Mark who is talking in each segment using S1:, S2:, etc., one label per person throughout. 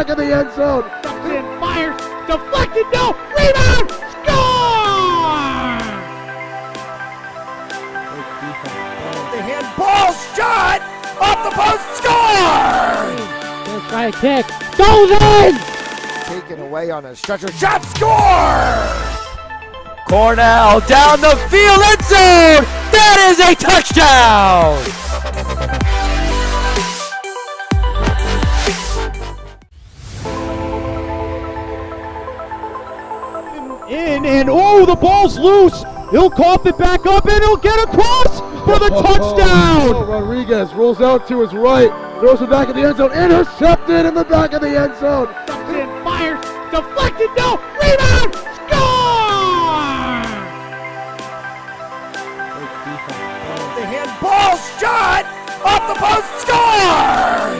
S1: back of the end zone.
S2: And fires, deflected, no, rebound, score!
S3: The handball shot, off the post, score!
S2: First try kick, goes in!
S3: Taken away on a stretcher, shot, score! Cornell down the field, end zone! That is a touchdown!
S2: In and oh, the ball's loose. He'll cough it back up and he'll get across for the touchdown.
S1: Rodriguez rolls out to his right, throws it back in the end zone, intercepted in the back of the end zone.
S2: And fires, deflected, no, rebound, score!
S3: The handball shot, off the post, score!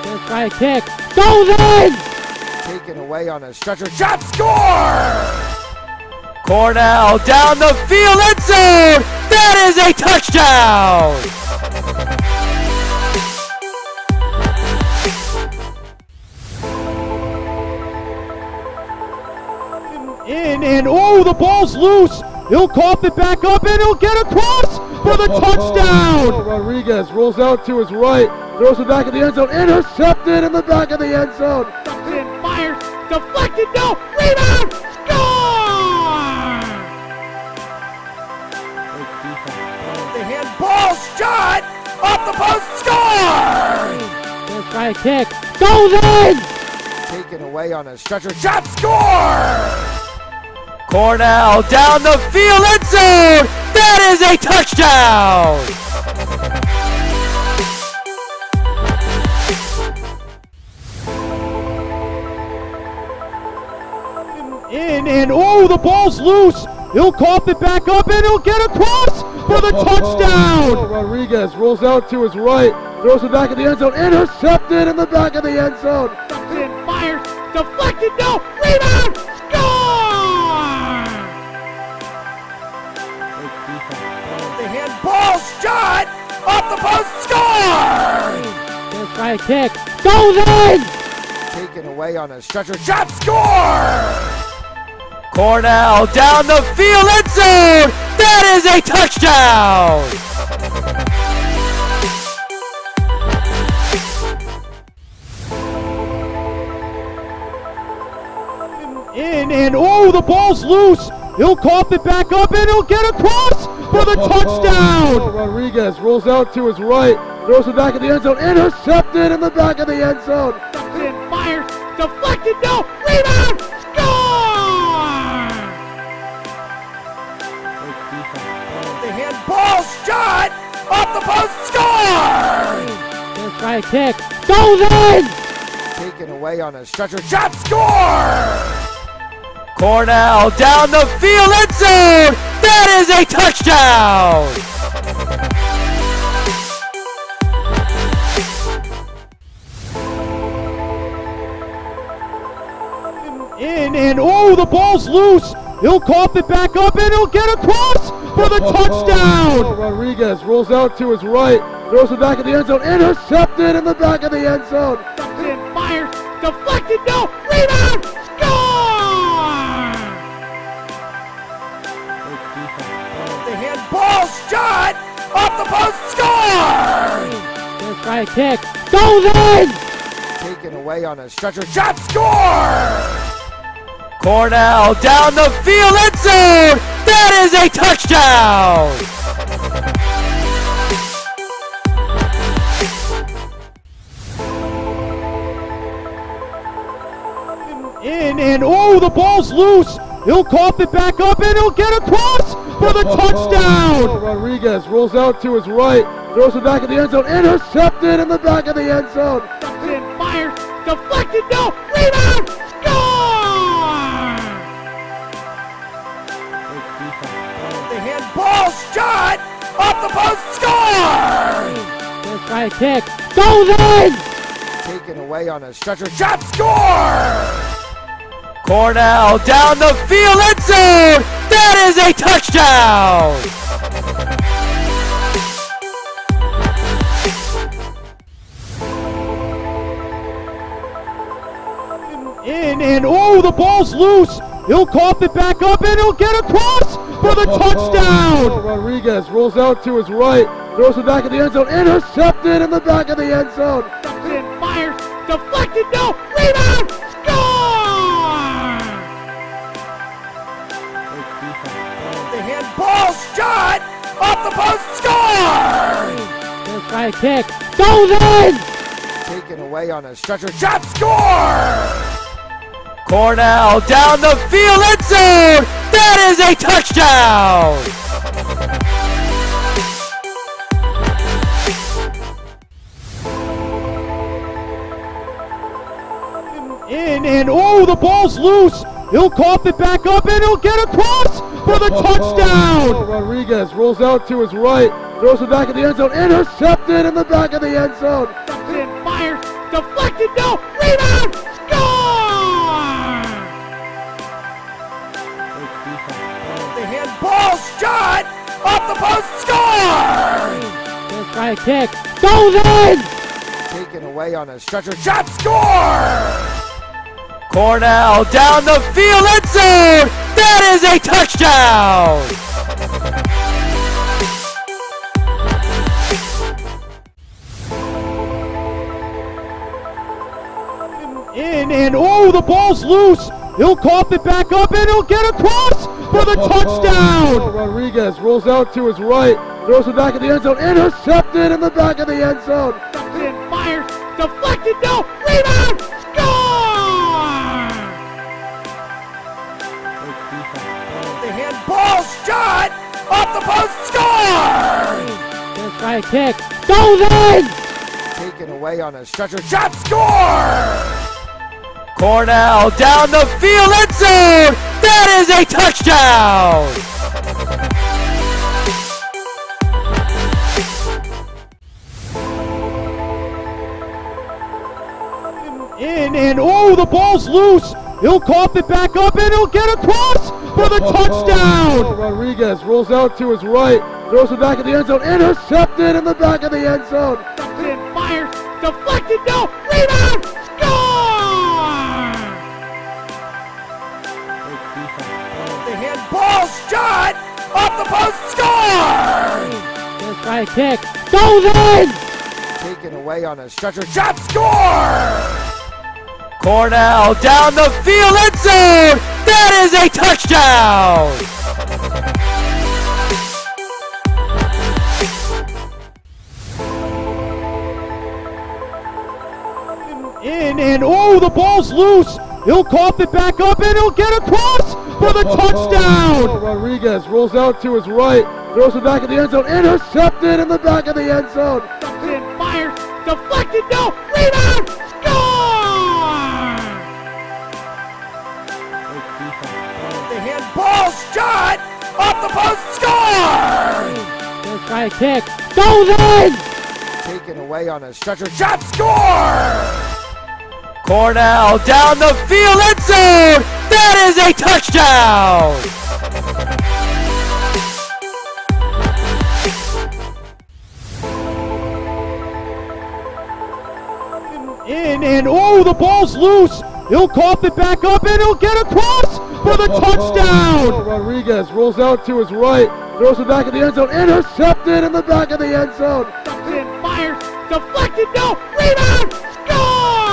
S2: First try kick, goes in!
S3: Taken away on a stretcher, shot, score! Cornell down the field, end zone! That is a touchdown!
S2: In and oh, the ball's loose. He'll cough it back up and he'll get across for the touchdown.
S1: Rodriguez rolls out to his right, throws it back in the end zone, intercepted in the back of the end zone.
S2: And fires, deflected, no, rebound, score!
S3: The handball shot, off the post, score!
S2: First try kick, goes in!
S3: Taken away on a stretcher, shot, score! Cornell down the field, end zone! That is a touchdown!
S2: In and oh, the ball's loose. He'll cough it back up and he'll get across for the touchdown.
S1: Rodriguez rolls out to his right, throws it back in the end zone, intercepted in the back of the end zone.
S2: And fires, deflected, no, rebound, score!
S3: The handball shot, off the post, score!
S2: First try kick, goes in!
S3: Taken away on a stretcher, shot, score! Cornell down the field, end zone! That is a touchdown!
S2: In and oh, the ball's loose. He'll cough it back up and he'll get across for the touchdown.
S1: Rodriguez rolls out to his right, throws it back in the end zone, intercepted in the back of the end zone.
S2: And fires, deflected, no, rebound, score!
S3: The handball shot, off the post, score!
S2: First try kick, goes in!
S3: Taken away on a stretcher, shot, score! Cornell down the field, end zone! That is a touchdown!
S2: In and oh, the ball's loose. He'll cough it back up and he'll get across for the touchdown.
S1: Rodriguez rolls out to his right, throws it back in the end zone, intercepted in the back of the end zone.
S2: And fires, deflected, no, rebound, score!
S3: The handball shot, off the post, score!
S2: First try kick, goes in!
S3: Taken away on a stretcher, shot, score! Cornell down the field, end zone! That is a touchdown!
S2: In and oh, the ball's loose. He'll cough it back up and he'll get across for the touchdown.
S1: Rodriguez rolls out to his right, throws it back in the end zone, intercepted in the back of the end zone.
S2: And fires, deflected, no, rebound, score!
S3: The handball shot, off the post, score!
S2: First try kick, goes in!
S3: Taken away on a stretcher, shot, score! Cornell down the field, end zone! That is a touchdown!
S2: In and oh, the ball's loose. He'll cough it back up and he'll get across for the touchdown.
S1: Rodriguez rolls out to his right, throws it back in the end zone, intercepted in the back of the end zone.
S2: Fires, deflected, no, rebound, score!
S3: The handball shot off the post, score!
S2: First try kick, goes in!
S3: Taken away on a stretcher, shot, score! Cornell down the field, end zone! That is a touchdown!
S2: In and oh, the ball's loose. He'll cough it back up and he'll get across for the touchdown.
S1: Rodriguez rolls out to his right, throws it back in the end zone, intercepted in the back of the end zone.
S2: Fires, deflected, no, rebound, score!
S3: The handball shot off the post, score!
S2: First try kick, goes in!
S3: Taken away on a stretcher, shot, score! Cornell down the field, end zone! That is a touchdown!
S2: In and oh, the ball's loose. He'll cough it back up and he'll get across for the touchdown.
S1: Rodriguez rolls out to his right, throws it back in the end zone, intercepted in the back of the end zone.
S2: Fires, deflected, no, rebound, score!
S3: The handball shot off the post, score!
S2: First try kick, goes in!
S3: Taken away on a stretcher, shot, score! Cornell down the field, end zone! That is a touchdown!
S2: In and oh, the ball's loose. He'll cough it back up and he'll get across for the touchdown.
S1: Rodriguez rolls out to his right, throws it back in the end zone, intercepted in the back of the end zone.
S2: Fires, deflected, no, rebound, score!
S3: The handball shot off the post, score!
S2: First try kick, goes in!
S3: Taken away on a stretcher, shot, score! Cornell down the field, end zone! That is a touchdown!
S2: In and oh, the ball's loose. He'll cough it back up and he'll get across for the touchdown.
S1: Rodriguez rolls out to his right, throws it back in the end zone, intercepted in the back of the end zone.
S2: Fires, deflected, no, rebound, score!
S3: The handball shot off the post, score!
S2: First try kick, goes in!
S3: Taken away on a stretcher, shot, score! Cornell down the field, end zone! That is a touchdown!
S2: In and oh, the ball's loose. He'll cough it back up and he'll get across for the touchdown.
S1: Rodriguez rolls out to his right, throws it back in the end zone, intercepted in the back of the end zone.
S2: Fires, deflected, no, rebound, score!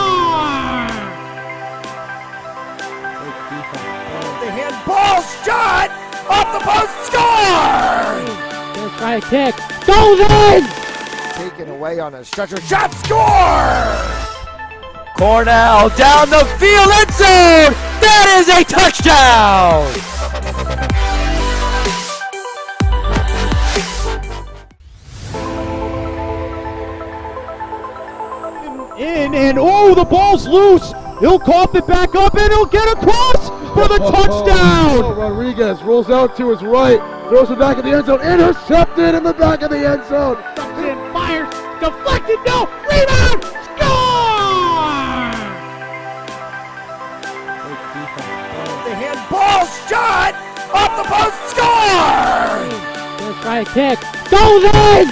S3: The handball shot off the post, score!
S2: First try kick, goes in!
S3: Taken away on a stretcher, shot, score! Cornell down the field, end zone! That is a touchdown!
S2: In and oh, the ball's loose. He'll cough it back up and he'll get across for the touchdown.
S1: Rodriguez rolls out to his right, throws it back in the end zone, intercepted in the back of the end zone.
S2: Fires, deflected, no, rebound, score!
S3: The handball shot off the post, score!
S2: First try kick, goes in!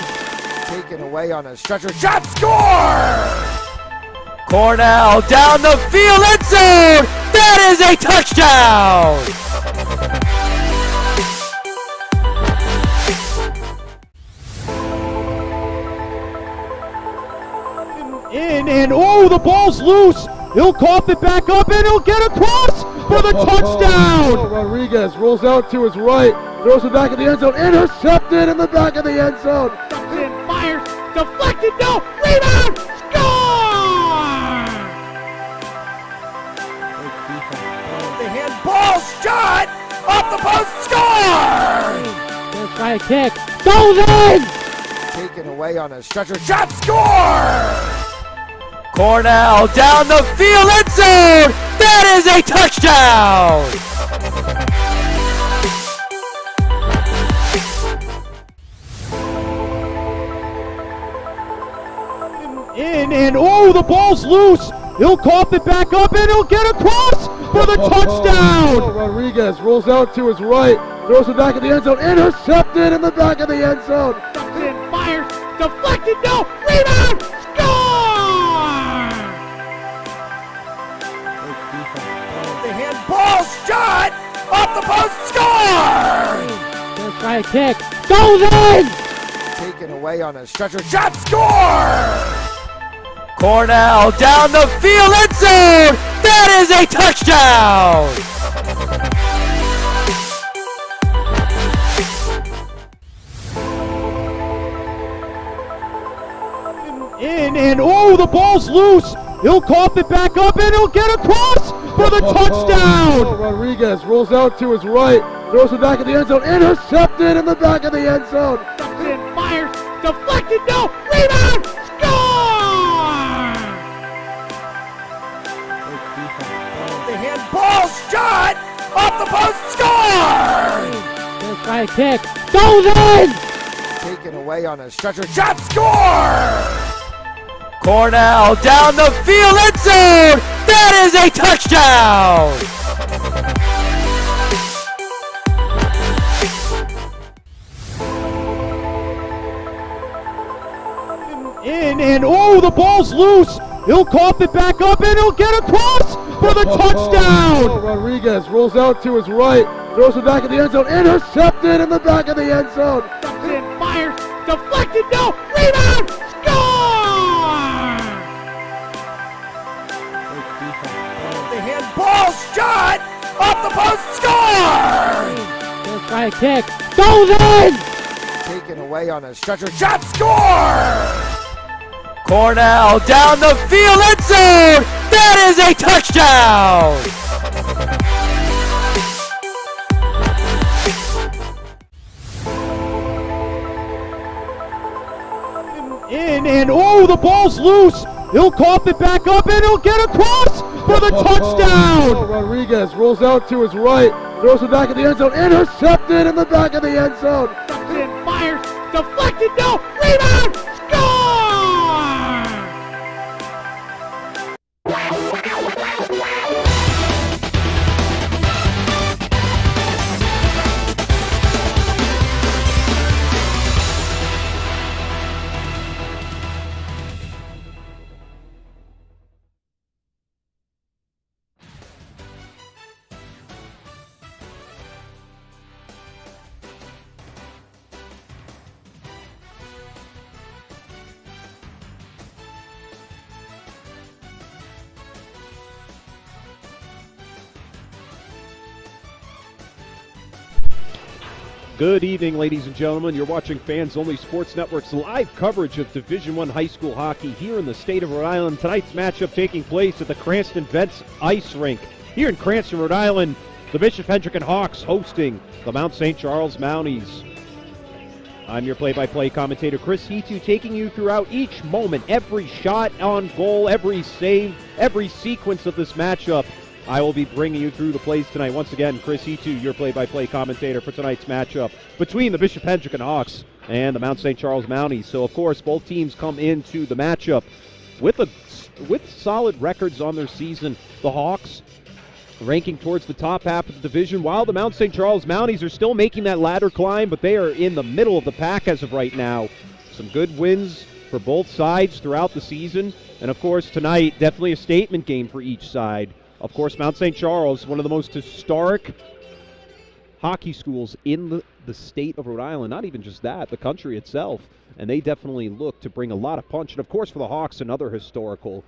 S3: Taken away on a stretcher, shot, score! Cornell down the field, end zone! That is a touchdown!
S2: In and oh, the ball's loose. He'll cough it back up and he'll get across for the touchdown.
S1: Rodriguez rolls out to his right, throws it back in the end zone, intercepted in the back of the end zone.
S2: And fires, deflected, no, rebound, score!
S3: The handball shot off the post, score!
S2: Let's try a kick, goes in!
S3: Taken away on a stretcher, shot, score! Cornell down the field, end zone! That is a touchdown!
S2: In and oh, the ball's loose. He'll cough it back up and he'll get across for the touchdown.
S1: Rodriguez rolls out to his right, throws it back in the end zone, intercepted in the back of the end zone.
S2: And fires, deflected, no, rebound, score!
S3: The handball shot off the post, score!
S2: Let's try a kick, goes in!
S3: Taken away on a stretcher, shot, score! Cornell down the field, end zone! That is a touchdown!
S2: In and oh, the ball's loose. He'll cough it back up and he'll get across for the touchdown.
S1: Rodriguez rolls out to his right, throws it back in the end zone, intercepted in the back of the end zone.
S2: And fires, deflected, no, rebound, score!
S3: The handball shot off the post, score!
S2: Let's try a kick, goes in!
S3: Taken away on a stretcher, shot, score! Cornell down the field, end zone! That is a touchdown!
S2: In and oh, the ball's loose. He'll cough it back up and he'll get across for the touchdown.
S1: Rodriguez rolls out to his right, throws it back in the end zone, intercepted in the back of the end zone.
S2: And fires, deflected, no, rebound, score!
S3: The handball shot off the post, score!
S2: Let's try a kick, goes in!
S3: Taken away on a stretcher, shot, score! Cornell down the field, end zone! That is a touchdown!
S2: In and oh, the ball's loose. He'll cough it back up and he'll get across for the touchdown.
S1: Rodriguez rolls out to his right, throws it back in the end zone, intercepted in the back of the end zone.
S2: And fires, deflected, no, rebound, score!
S4: Good evening, ladies and gentlemen. You're watching Fans Only Sports Network's live coverage of Division I high school hockey here in the state of Rhode Island. Tonight's matchup taking place at the Cranston Vets Ice Rink. Here in Cranston, Rhode Island, the Bishop Hendricken Hawks hosting the Mount St. Charles Mounties. I'm your play-by-play commentator, Chris Hetu, taking you throughout each moment, every shot on goal, every save, every sequence of this matchup. I will be bringing you through the plays tonight. Once again, Chris Hetu, your play-by-play commentator for tonight's matchup between the Bishop Hendricken Hawks and the Mount St. Charles Mounties. So, of course, both teams come into the matchup with solid records on their season. The Hawks ranking towards the top half of the division, while the Mount St. Charles Mounties are still making that ladder climb, but they are in the middle of the pack as of right now. Some good wins for both sides throughout the season. And, of course, tonight, definitely a statement game for each side. Of course, Mount St. Charles, one of the most historic hockey schools in the state of Rhode Island. Not even just that, the country itself. And they definitely look to bring a lot of punch. And, of course, for the Hawks, another historical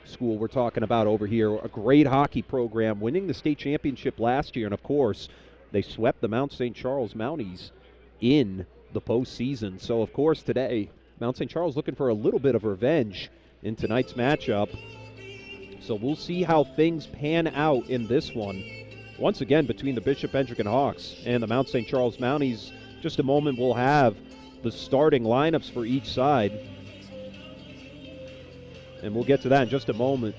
S4: school we're talking about over here. A great hockey program, winning the state championship last year. And, of course, they swept the Mount St. Charles Mounties in the postseason. So, of course, today, Mount St. Charles looking for a little bit of revenge in tonight's matchup. So we'll see how things pan out in this one. Once again, between the Bishop Hendricken Hawks and the Mount St. Charles Mounties, just a moment we'll have the starting lineups for each side. And we'll get to that in just a moment.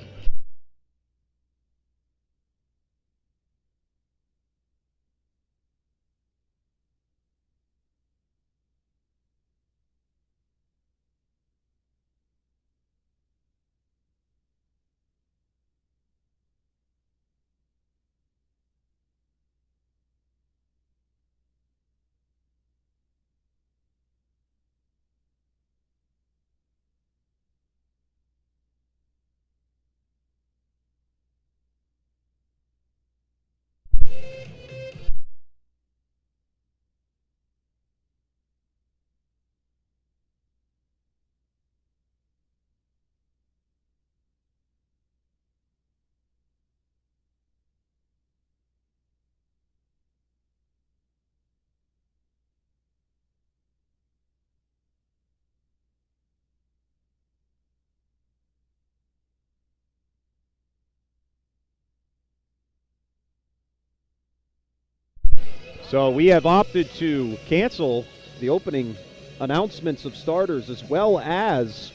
S4: So we have opted to cancel the opening announcements of starters as well as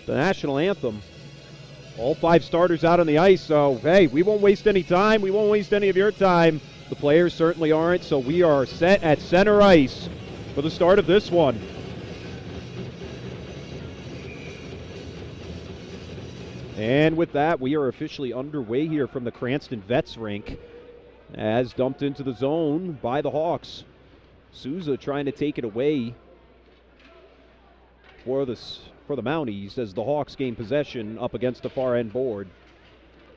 S4: the national anthem. All 5 starters out on the ice, so hey, we won't waste any time. We won't waste any of your time. The players certainly aren't, so we are set at center ice for the start of this one. And with that, we are officially underway here from the Cranston Vets rink, as dumped into the zone by the Hawks. Souza trying to take it away for the Mounties as the Hawks gain possession up against the far end board.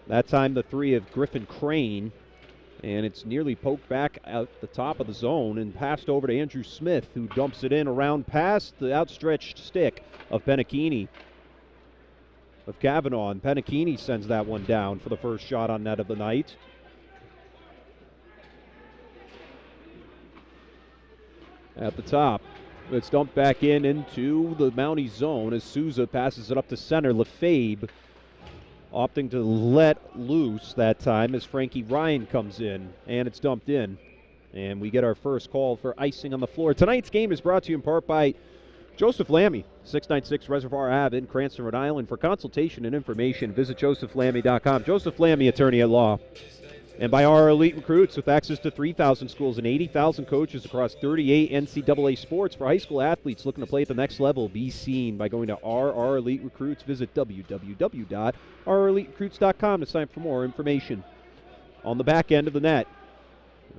S4: That time the 3 of Griffin Crane, and it's nearly poked back at the top of the zone and passed over to Andrew Smith, who dumps it in around past the outstretched stick of Penachini. Of Kavanaugh, and Penachini sends that one down for the first shot on net of the night. At the top, it's dumped back into the Mountie zone as Souza passes it up to center. Lefebvre opting to let loose that time as Frankie Ryan comes in, and it's dumped in. And we get our first call for icing on the floor. Tonight's game is brought to you in part by Joseph Lammy, 696 Reservoir Ave in Cranston, Rhode Island. For consultation and information, visit josephlammy.com. Joseph Lammy, attorney at law. And by our elite recruits with access to 3,000 schools and 80,000 coaches across 38 NCAA sports for high school athletes looking to play at the next level. Be seen by going to RR Elite Recruits. Visit www.rreliterecruits.com to sign up for more information. On the back end of the net,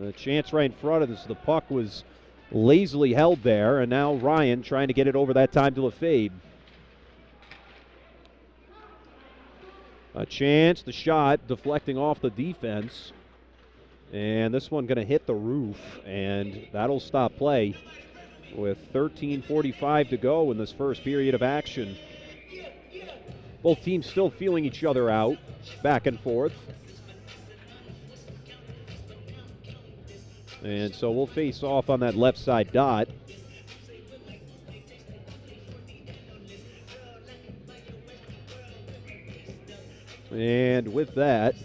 S4: the chance right in front of us. The puck was lazily held there, and now Ryan trying to get it over that time to Lefebvre. A chance, the shot deflecting off the defense. And this one going to hit the roof, and that'll stop play with 13:45 to go in this first period of action. Both teams still feeling each other out, back and forth. And so we'll face off on that left side dot. And with that,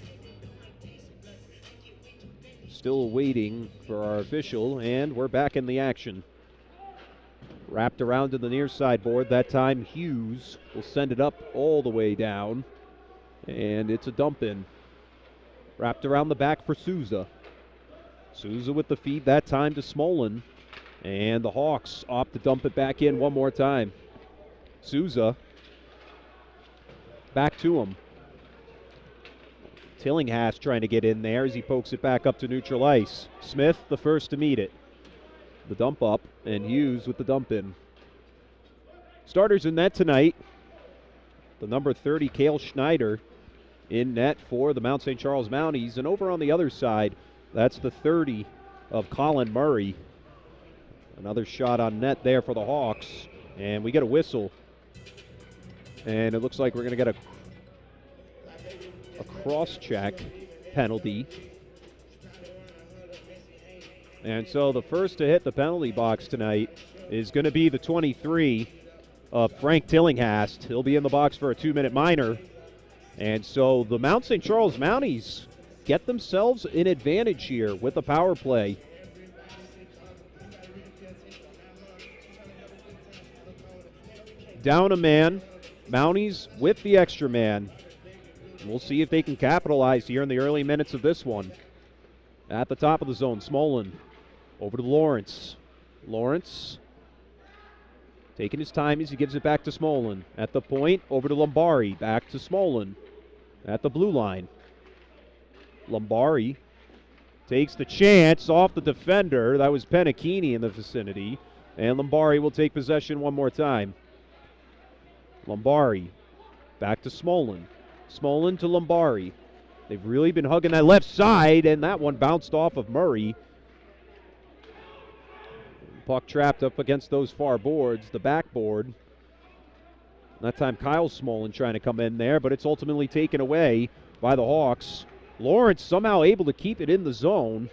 S4: still waiting for our official, and we're back in the action. Wrapped around to the near side board. That time Hughes will send it up all the way down, and it's a dump in. Wrapped around the back for Souza. Souza with the feed that time to Smolin, and the Hawks opt to dump it back in one more time. Souza back to him. Tillinghast trying to get in there as he pokes it back up to neutral ice. Smith the first to meet it. The dump up, and Hughes with the dump in. Starters in net tonight. the number 30, Cale Schneider, in net for the Mount St. Charles Mounties. And over on the other side, that's the 30 of Colin Murray. Another shot on net there for the Hawks. And we get a whistle. And it looks like we're going to get a cross-check penalty. And so the first to hit the penalty box tonight is going to be the 23 of Frank Tillinghast. He'll be in the box for a 2-minute minor. And so the Mount St. Charles Mounties get themselves an advantage here with the power play. Down a man, Mounties with the extra man. We'll see if they can capitalize here in the early minutes of this one. At the top of the zone, Smolin over to Lawrence. Lawrence taking his time as he gives it back to Smolin. At the point, over to Lombari. Back to Smolin at the blue line. Lombari takes the chance off the defender. That was Penachini in the vicinity. And Lombari will take possession one more time. Lombari back to Smolin. Smolin to Lombari. They've really been hugging that left side, and that one bounced off of Murray. Puck trapped up against those far boards, the backboard. That time Kyle Smolin trying to come in there, but it's ultimately taken away by the Hawks. Lawrence somehow able to keep it in the zone,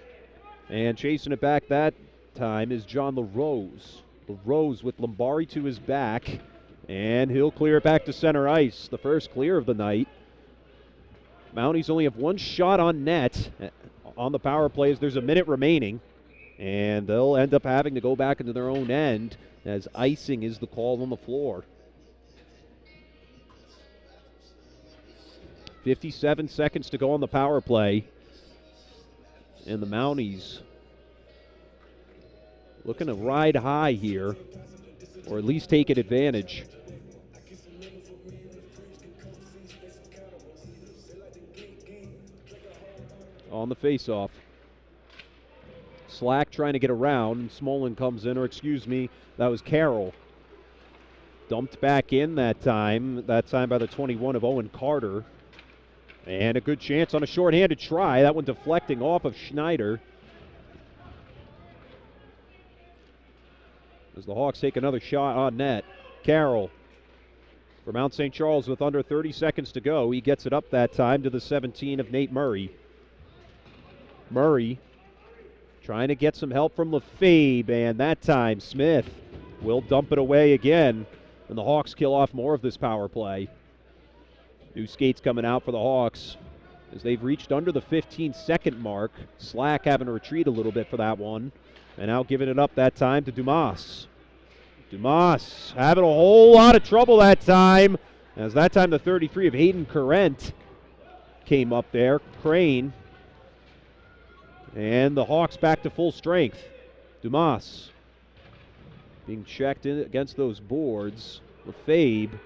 S4: and chasing it back that time is John LaRose. LaRose with Lombari to his back, and he'll clear it back to center ice. The first clear of the night. Mounties only have one shot on net on the power play as there's a minute remaining. And they'll end up having to go back into their own end as icing is the call on the floor. 57 seconds to go on the power play. And the Mounties looking to ride high here, or at least take an advantage. On the faceoff. Slack trying to get around, and Smolin comes in, or excuse me, that was Carroll. Dumped back in that time by the 21 of Owen Carter. And a good chance on a shorthanded try, that one deflecting off of Schneider. As the Hawks take another shot on net. Carroll for Mount St. Charles with under 30 seconds to go. He gets it up that time to the 17 of Nate Murray. Murray trying to get some help from Lefebvre, and that time Smith will dump it away again, and the Hawks kill off more of this power play. New skates coming out for the Hawks as they've reached under the 15-second mark. Slack having to retreat a little bit for that one, and now giving it up that time to Dumas. Dumas having a whole lot of trouble that time, as that time the 33 of Hayden Current came up there. Crane. And the Hawks back to full strength. Dumas being checked in against those boards. Lefebvre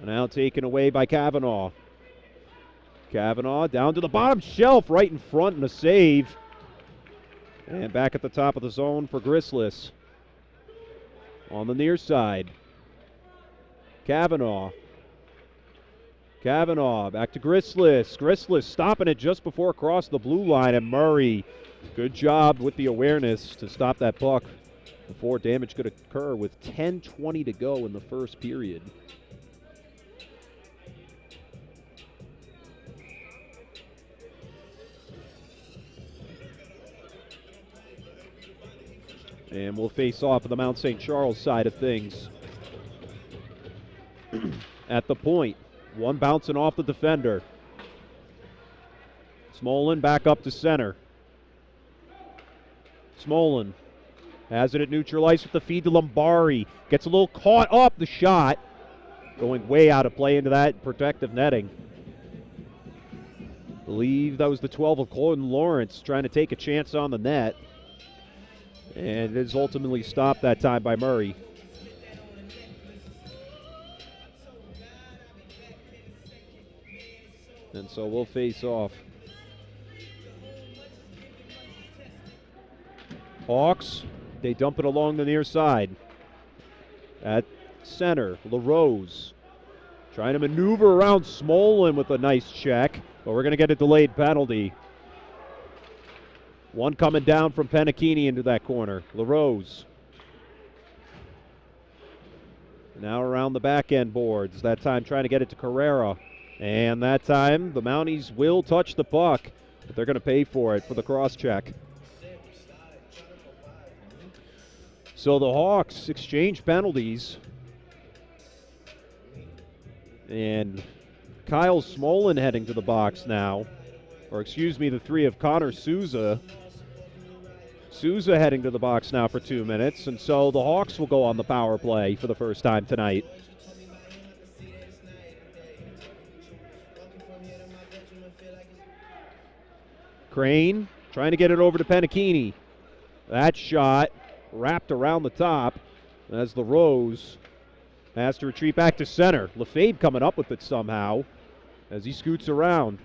S4: now taken away by Kavanaugh. Kavanaugh down to the bottom shelf right in front and a save. And back at the top of the zone for Grislis. On the near side. Kavanaugh back to Grislis. Grislis stopping it just before across the blue line, and Murray, good job with the awareness to stop that puck before damage could occur with 10:20 to go in the first period. And we'll face off on the Mount St. Charles side of things. At the point. One bouncing off the defender. Smolin back up to center. Smolin has it at neutral ice with the feed to Lombari. Gets a little caught off the shot. Going way out of play into that protective netting. I believe that was the 12 of Colton Lawrence trying to take a chance on the net. And it is ultimately stopped that time by Murray. And so we'll face off. Hawks, they dump it along the near side. At center, LaRose Trying to maneuver around Smolin with a nice check, but we're going to get a delayed penalty. One coming down from Penachini into that corner. LaRose. Now around the back end boards. That time trying to get it to Carrera. And that time the Mounties will touch the puck, but they're going to pay for it for the cross check. So the Hawks exchange penalties. And Kyle Smolin heading to the box now. Or excuse me, the three of Connor Souza. Souza heading to the box now for 2 minutes, and so the Hawks will go on the power play for the first time tonight. Crane trying to get it over to Penachini. That shot wrapped around the top as the Rose has to retreat back to center. Lefebvre coming up with it somehow as he scoots around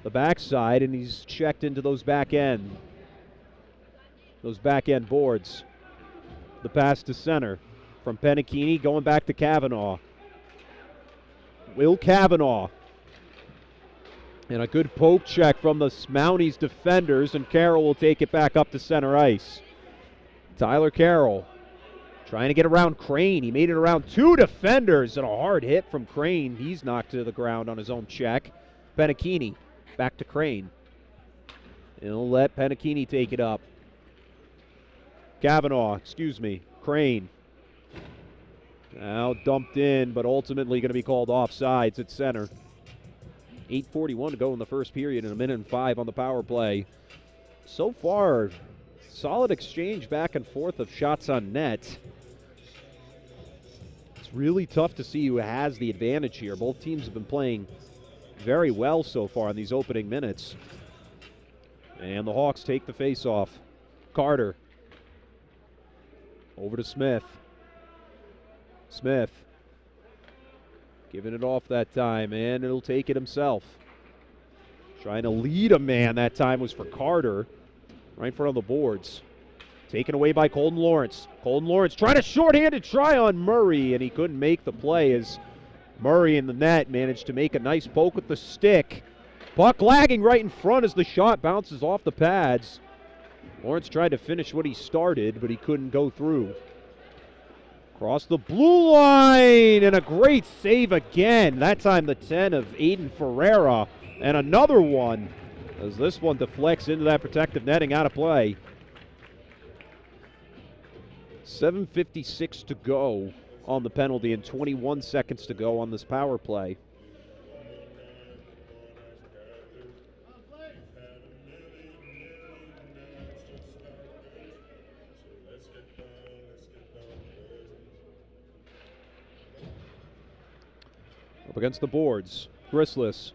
S4: the backside, and he's checked into those back end boards. The pass to center from Penachini going back to Kavanaugh. Will Kavanaugh. And a good poke check from the Mounties defenders, and Carroll will take it back up to center ice. Tyler Carroll trying to get around Crane. He made it around two defenders, and a hard hit from Crane. He's knocked to the ground on his own check. Penachini back to Crane. He'll let Penachini take it up. Crane. Now dumped in, but ultimately going to be called offsides at center. 8:41 to go in the first period and 1:05 on the power play. So far, solid exchange back and forth of shots on net. It's really tough to see who has the advantage here. Both teams have been playing very well so far in these opening minutes. And the Hawks take the face-off. Carter. Over to Smith. Smith. Giving it off that time, and it'll take it himself. Trying to lead a man that time was for Carter. Right in front of the boards. Taken away by Colton Lawrence. Colton Lawrence trying to shorthanded try on Murray, and he couldn't make the play as Murray in the net managed to make a nice poke with the stick. Puck lagging right in front as the shot bounces off the pads. Lawrence tried to finish what he started, but he couldn't go through. Across the blue line, and a great save again. That time the 10 of Aiden Ferreira, and another one as this one deflects into that protective netting out of play. 7:56 to go on the penalty and 21 seconds to go on this power play. Up against the boards, Grislis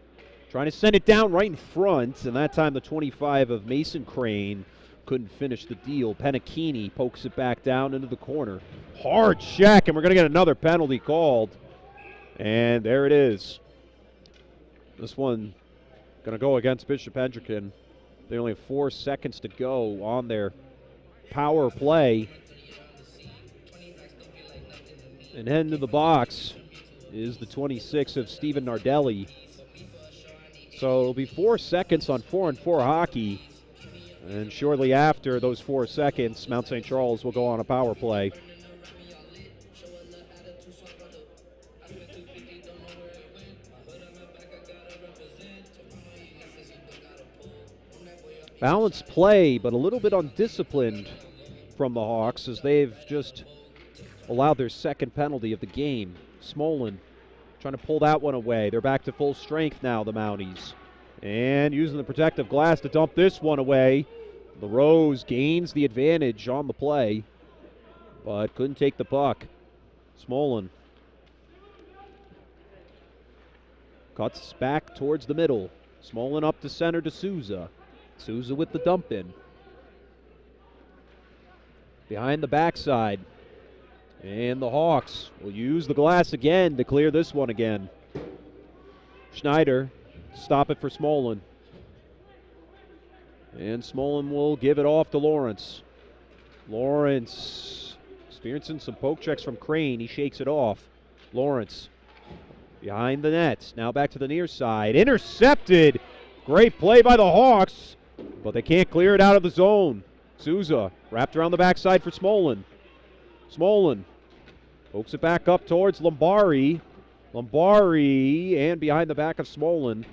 S4: trying to send it down right in front, and that time the 25 of Mason Crane couldn't finish the deal. Penachini pokes it back down into the corner. Hard check, and we're going to get another penalty called. And there it is. This one going to go against Bishop Hendricken. They only have 4 seconds to go on their power play. And heading to the box is the 26 of Stephen Nardelli. So it'll be 4 seconds on 4-on-4 hockey. And shortly after those 4 seconds, Mount St. Charles will go on a power play. Balanced play, but a little bit undisciplined from the Hawks as they've just allowed their second penalty of the game. Smolin trying to pull that one away. They're back to full strength now, the Mounties. And using the protective glass to dump this one away. LaRose gains the advantage on the play, but couldn't take the puck. Smolin cuts back towards the middle. Smolin up to center to Souza. Souza with the dump in. Behind the backside. And the Hawks will use the glass again to clear this one again. Schneider, stop it for Smolin. And Smolin will give it off to Lawrence. Lawrence experiencing some poke checks from Crane. He shakes it off. Lawrence Behind the net. Now back to the near side. Intercepted. Great play by the Hawks, but they can't clear it out of the zone. Souza wrapped around the backside for Smolin. Smolin pokes it back up towards Lombari. Lombari and behind the back of Smolin.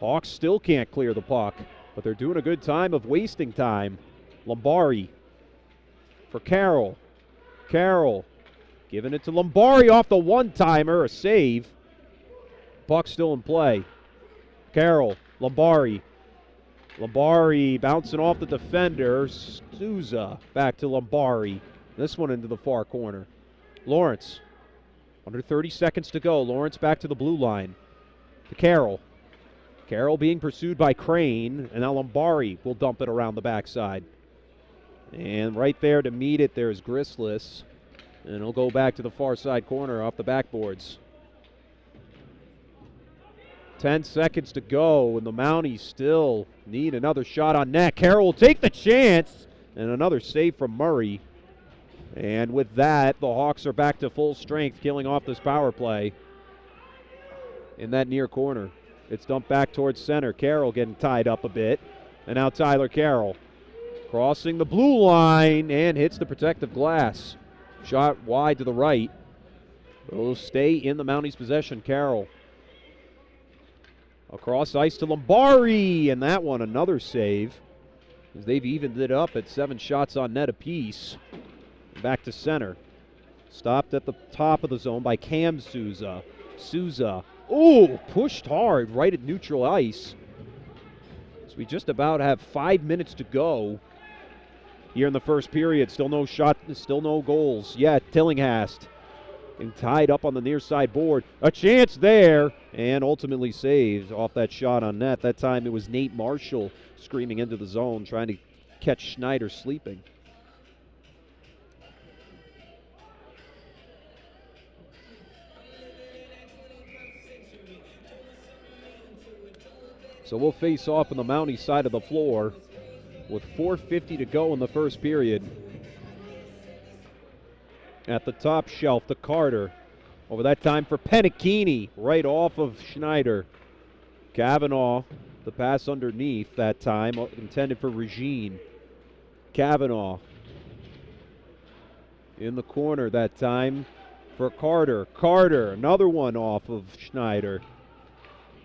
S4: Hawks still can't clear the puck, but they're doing a good time of wasting time. Lombari for Carroll. Carroll giving it to Lombari off the one-timer, a save. Puck still in play. Carroll, Lombari. Lombari bouncing off the defender. Souza back to Lombari. This one into the far corner. Lawrence, under 30 seconds to go. Lawrence back to the blue line. To Carroll. Carroll being pursued by Crane, and now Lombari will dump it around the backside. And right there to meet it, there's Grislis. And it'll go back to the far side corner off the backboards. 10 seconds to go, and the Mounties still need another shot on net. Carroll will take the chance, and another save from Murray. And with that, the Hawks are back to full strength, killing off this power play in that near corner. It's dumped back towards center. Carroll getting tied up a bit. And now Tyler Carroll crossing the blue line and hits the protective glass. Shot wide to the right. It'll stay in the Mounties' possession. Carroll across ice to Lombari, and that one another save, as they've evened it up at 7 shots on net apiece. Back to center. Stopped at the top of the zone by Cam Souza. Souza, pushed hard right at neutral ice. So we just about have 5 minutes to go here in the first period. Still no shot, still no goals. Yeah, Tillinghast and tied up on the near side board. A chance there, and ultimately saved off that shot on net. That time it was Nate Marshall screaming into the zone, trying to catch Schneider sleeping. So we'll face off on the Mountie side of the floor with 4:50 to go in the first period. At the top shelf to Carter. Over that time for Pennicchini, right off of Schneider. Kavanaugh, the pass underneath that time, intended for Regine. Kavanaugh in the corner that time for Carter. Carter, another one off of Schneider.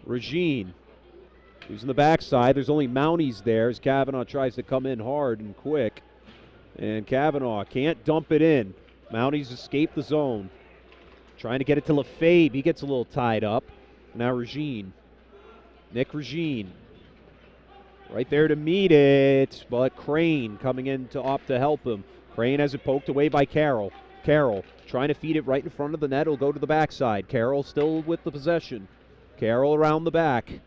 S4: Regine, who's in the backside. There's only Mounties there as Kavanaugh tries to come in hard and quick. And Kavanaugh can't dump it in. Mounties escape the zone. Trying to get it to Lefebvre. He gets a little tied up. Now Regine. Nick Regine. Right there to meet it. But Crane coming in to opt to help him. Crane has it poked away by Carroll. Carroll trying to feed it right in front of the net. It'll go to the backside. Carroll still with the possession. Carroll around the back.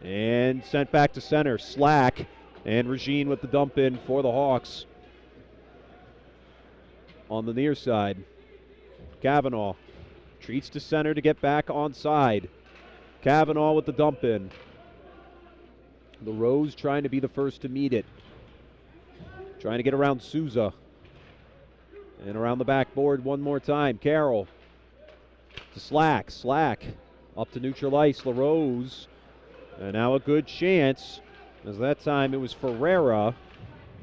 S4: And sent back to center. Slack. And Regine with the dump in for the Hawks. On the near side, Kavanaugh treats to center to get back onside. Kavanaugh with the dump in. LaRose trying to be the first to meet it. Trying to get around Souza. And around the backboard one more time. Carroll to Slack. Slack up to neutral ice. LaRose. And now a good chance, as that time it was Ferreira.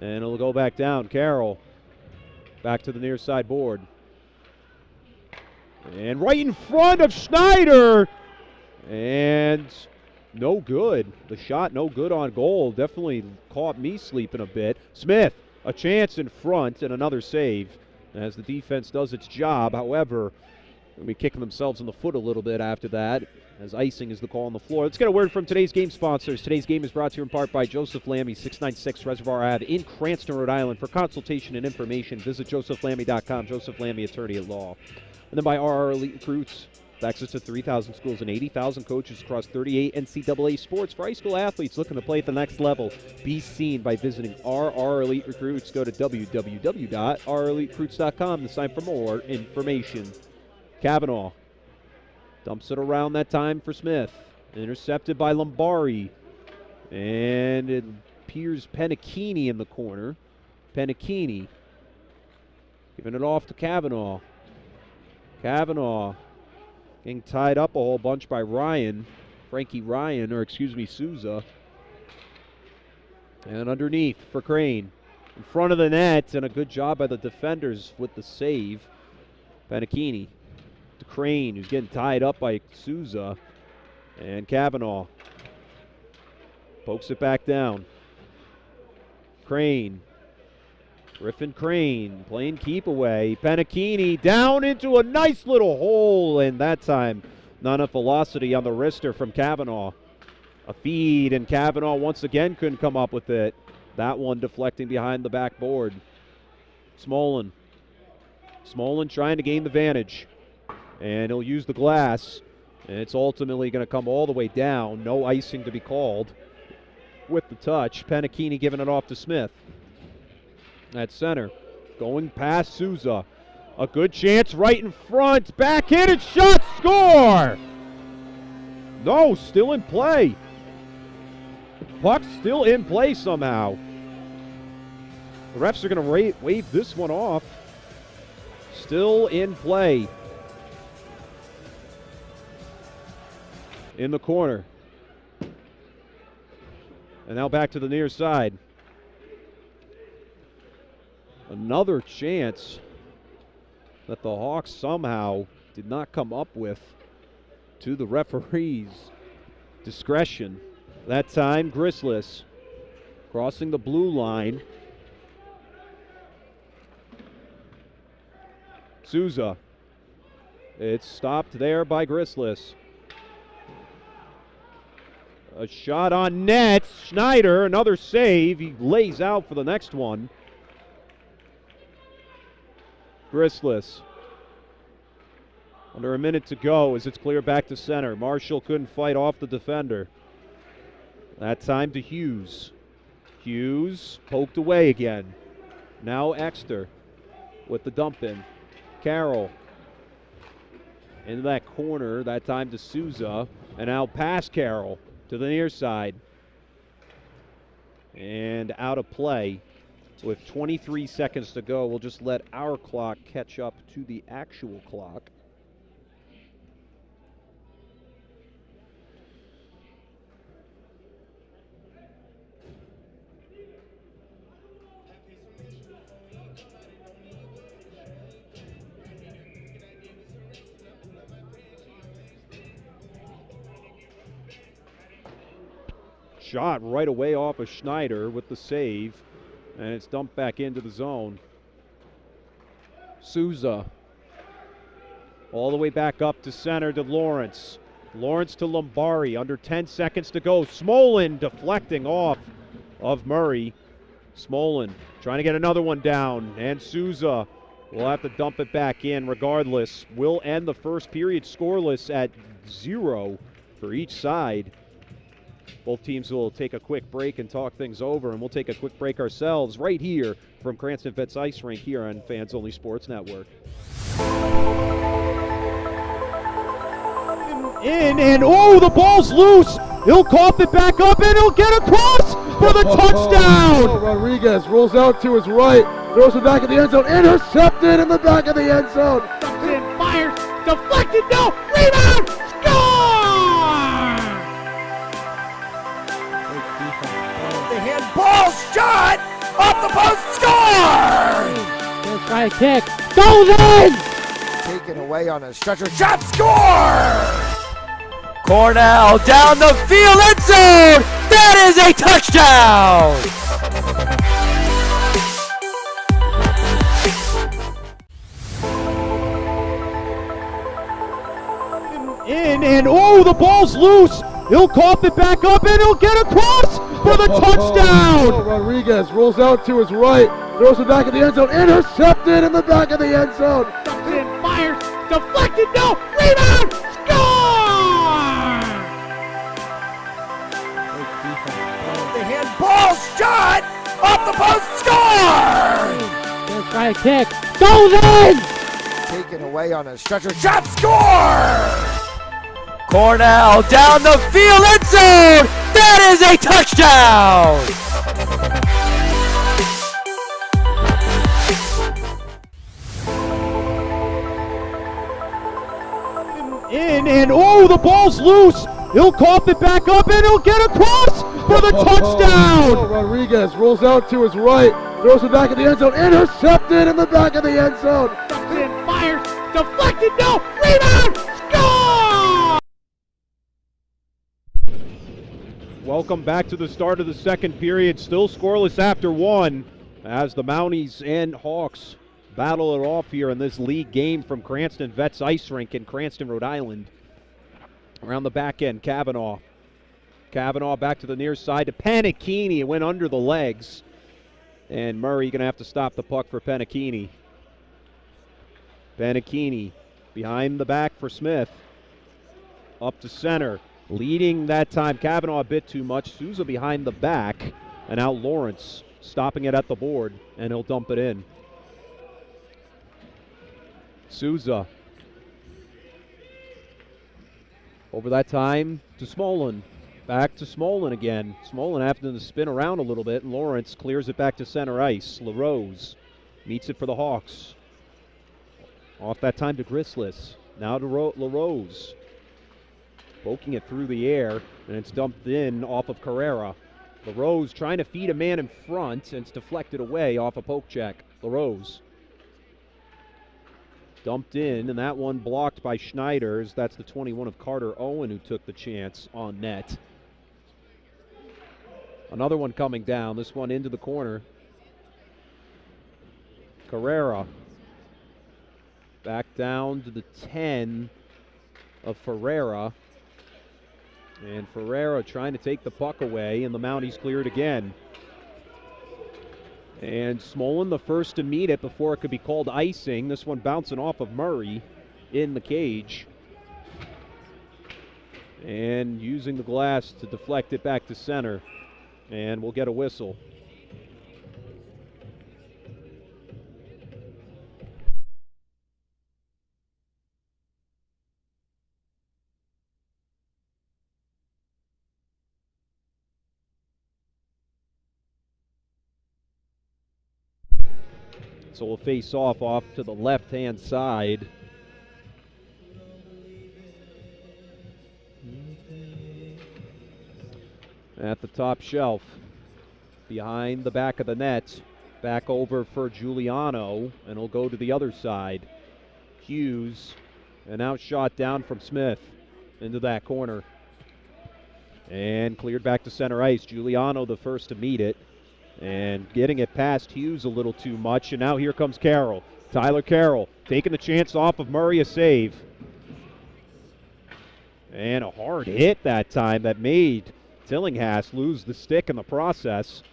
S4: And it'll go back down. Carroll back to the near side board. And right in front of Schneider. And no good. The shot no good on goal. Definitely caught me sleeping a bit. Smith, a chance in front and another save as the defense does its job. However, they'll be kicking themselves in the foot a little bit after that, as icing is the call on the floor. Let's get a word from today's game sponsors. Today's game is brought to you in part by Joseph Lammy, 696 Reservoir Ave in Cranston, Rhode Island. For consultation and information, visit josephlammy.com. Joseph Lammy, attorney at law. And then by RR Elite Recruits, with access to 3,000 schools and 80,000 coaches across 38 NCAA sports for high school athletes looking to play at the next level. Be seen by visiting RR Elite Recruits. Go to www.rreliterecruits.com to sign for more information. Kavanaugh dumps it around that time for Smith. Intercepted by Lombari. And it appears Pennicchini in the corner. Pennicchini giving it off to Kavanaugh. Kavanaugh Getting tied up a whole bunch by Souza. And underneath for Crane. In front of the net, and a good job by the defenders with the save. Panacchini to Crane, who's getting tied up by Souza. And Kavanaugh pokes it back down. Crane. Griffin Crane playing keep away. Panacchini down into a nice little hole, and that time not enough velocity on the wrister from Kavanaugh. A feed, and Kavanaugh once again couldn't come up with it. That one deflecting behind the backboard. Smolin trying to gain the vantage, and he'll use the glass, and it's ultimately going to come all the way down. No icing to be called with the touch. Panacchini giving it off to Smith. At center, going past Souza. A good chance right in front. Backhanded shot, score! No, still in play. Puck's still in play somehow. The refs are going to wave this one off. Still in play. In the corner. And now back to the near side. Another chance that the Hawks somehow did not come up with, to the referee's discretion. That time, Grislis crossing the blue line. Souza. It's stopped there by Grislis. A shot on net. Schneider, another save. He lays out for the next one. Grislis. Under a minute to go as it's clear back to center. Marshall couldn't fight off the defender. That time to Hughes. Hughes poked away again. Now Exter with the dump in. Carroll into that corner. That time to Souza. And now past Carroll to the near side. And out of play. With 23 seconds to go, we'll just let our clock catch up to the actual clock. Shot right away off of Schneider with the save. And it's dumped back into the zone. Souza. All the way back up to center to Lawrence. Lawrence to Lombari. Under 10 seconds to go. Smolin deflecting off of Murray. Smolin trying to get another one down. And Souza will have to dump it back in regardless. We'll end the first period scoreless at 0 for each side. Both teams will take a quick break and talk things over, and we'll take a quick break ourselves right here from Cranston Vets Ice Rink here on Fans Only Sports Network.
S2: The ball's loose. He'll cough it back up, and he'll get across for the touchdown.
S1: Rodriguez rolls out to his right, throws it back in the end zone, intercepted in the back of the end zone.
S2: Fires, deflected, no, rebound, score!
S3: Ball shot off the post, score!
S5: He'll try a kick, goes in!
S3: Taken away on a stretcher, shot, score! Cornell down the field, end zone! That is a touchdown!
S2: The ball's loose. He'll cough it back up, and he'll get across for the touchdown.
S1: Rodriguez rolls out to his right, throws it back in the end zone, intercepted in the back of the end zone.
S2: Fires, deflected, no, rebound, score!
S3: Ball shot off the post, score!
S5: He'll try a kick, goes in!
S3: Taken away on a stretcher, shot, score! Cornell down the field, end zone! That is a touchdown!
S2: Oh, the ball's loose. He'll cough it back up, and he'll get across for the touchdown.
S1: Rodriguez rolls out to his right, throws it back in the end zone, intercepted in the back of the end zone.
S5: Fires. Deflected. No. Rebound. Score!
S4: Welcome back to the start of the second period. Still scoreless after one as the Mounties and Hawks battle it off here in this league game from Cranston Vets Ice Rink in Cranston, Rhode Island. Around the back end, Kavanaugh. Kavanaugh back to the near side to Panichini. It went under the legs. And Murray going to have to stop the puck for Panichini. Panichini behind the back for Smith. Up to center. Leading that time, Kavanaugh a bit too much. Souza behind the back. And now Lawrence stopping it at the board. And he'll dump it in. Souza. Over that time to Smolin. Back to Smolin again. Smolin having to spin around a little bit, and Lawrence clears it back to center ice. LaRose meets it for the Hawks. Off that time to Grislis. Now to LaRose. Poking it through the air, and it's dumped in off of Carrera. LaRose trying to feed a man in front, and it's deflected away off a poke check. LaRose. Dumped in, and that one blocked by Schneider's. That's the 21 of Carter Owen who took the chance on net. Another one coming down, this one into the corner. Carrera. Back down to the 10 of Ferreira. And Ferreira trying to take the puck away, and the Mounties cleared again. And Smolin the first to meet it before it could be called icing. This one bouncing off of Murray in the cage. And using the glass to deflect it back to center. And we'll get a whistle. So we'll face off to the left-hand side. At the top shelf. Behind the back of the net. Back over for Giuliano, and he'll go to the other side. Hughes, an outshot down from Smith into that corner. And cleared back to center ice. Giuliano the first to meet it. And getting it past Hughes a little too much. And now here comes Carroll. Tyler Carroll taking the chance off of Murray, a save. And a hard hit that time that made Tillinghast lose the stick in the process.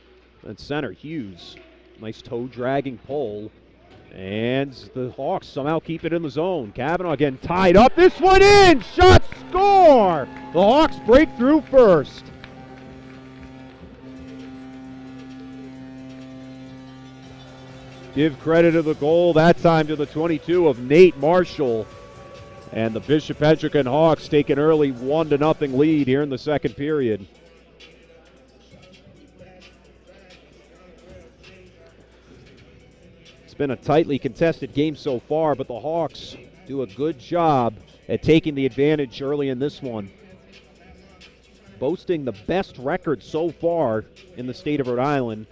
S4: And center Hughes. Nice toe-dragging pull. And the Hawks somehow keep it in the zone. Kavanaugh again tied up. This one in! Shot, score! The Hawks break through first. Give credit to the goal, that time to the 22 of Nate Marshall. And the Bishop Hendricken Hawks take an early 1-0 lead here in the second period. It's been a tightly contested game so far, but the Hawks do a good job at taking the advantage early in this one. Boasting the best record so far in the state of Rhode Island.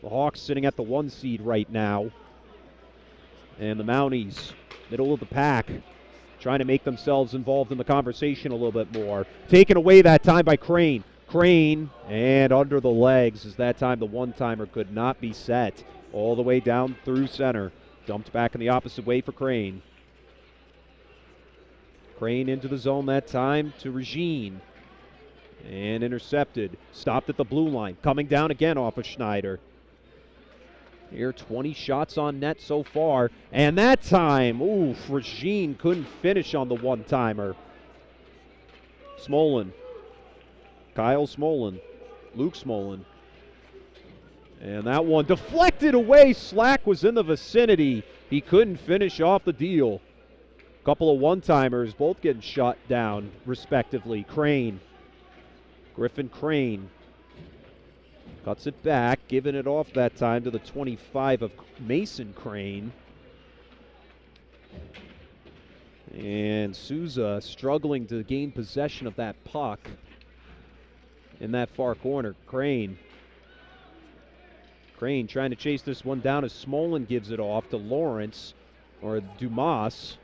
S4: The Hawks sitting at the 1 seed right now. And the Mounties, middle of the pack, trying to make themselves involved in the conversation a little bit more. Taken away that time by Crane. Crane, and under the legs, as that time the one-timer could not be set. All the way down through center. Dumped back in the opposite way for Crane. Crane into the zone that time to Regine. And intercepted. Stopped at the blue line. Coming down again off of Schneider. Here, 20 shots on net so far. And that time, Regine couldn't finish on the one-timer. Smolin. Kyle Smolin. Luke Smolin. And that one deflected away. Slack was in the vicinity. He couldn't finish off the deal. Couple of one-timers, both getting shot down, respectively. Crane. Griffin Crane. Cuts it back, giving it off that time to the 25 of Mason Crane. And Souza struggling to gain possession of that puck in that far corner. Crane trying to chase this one down as Smolin gives it off to Lawrence, or Dumas.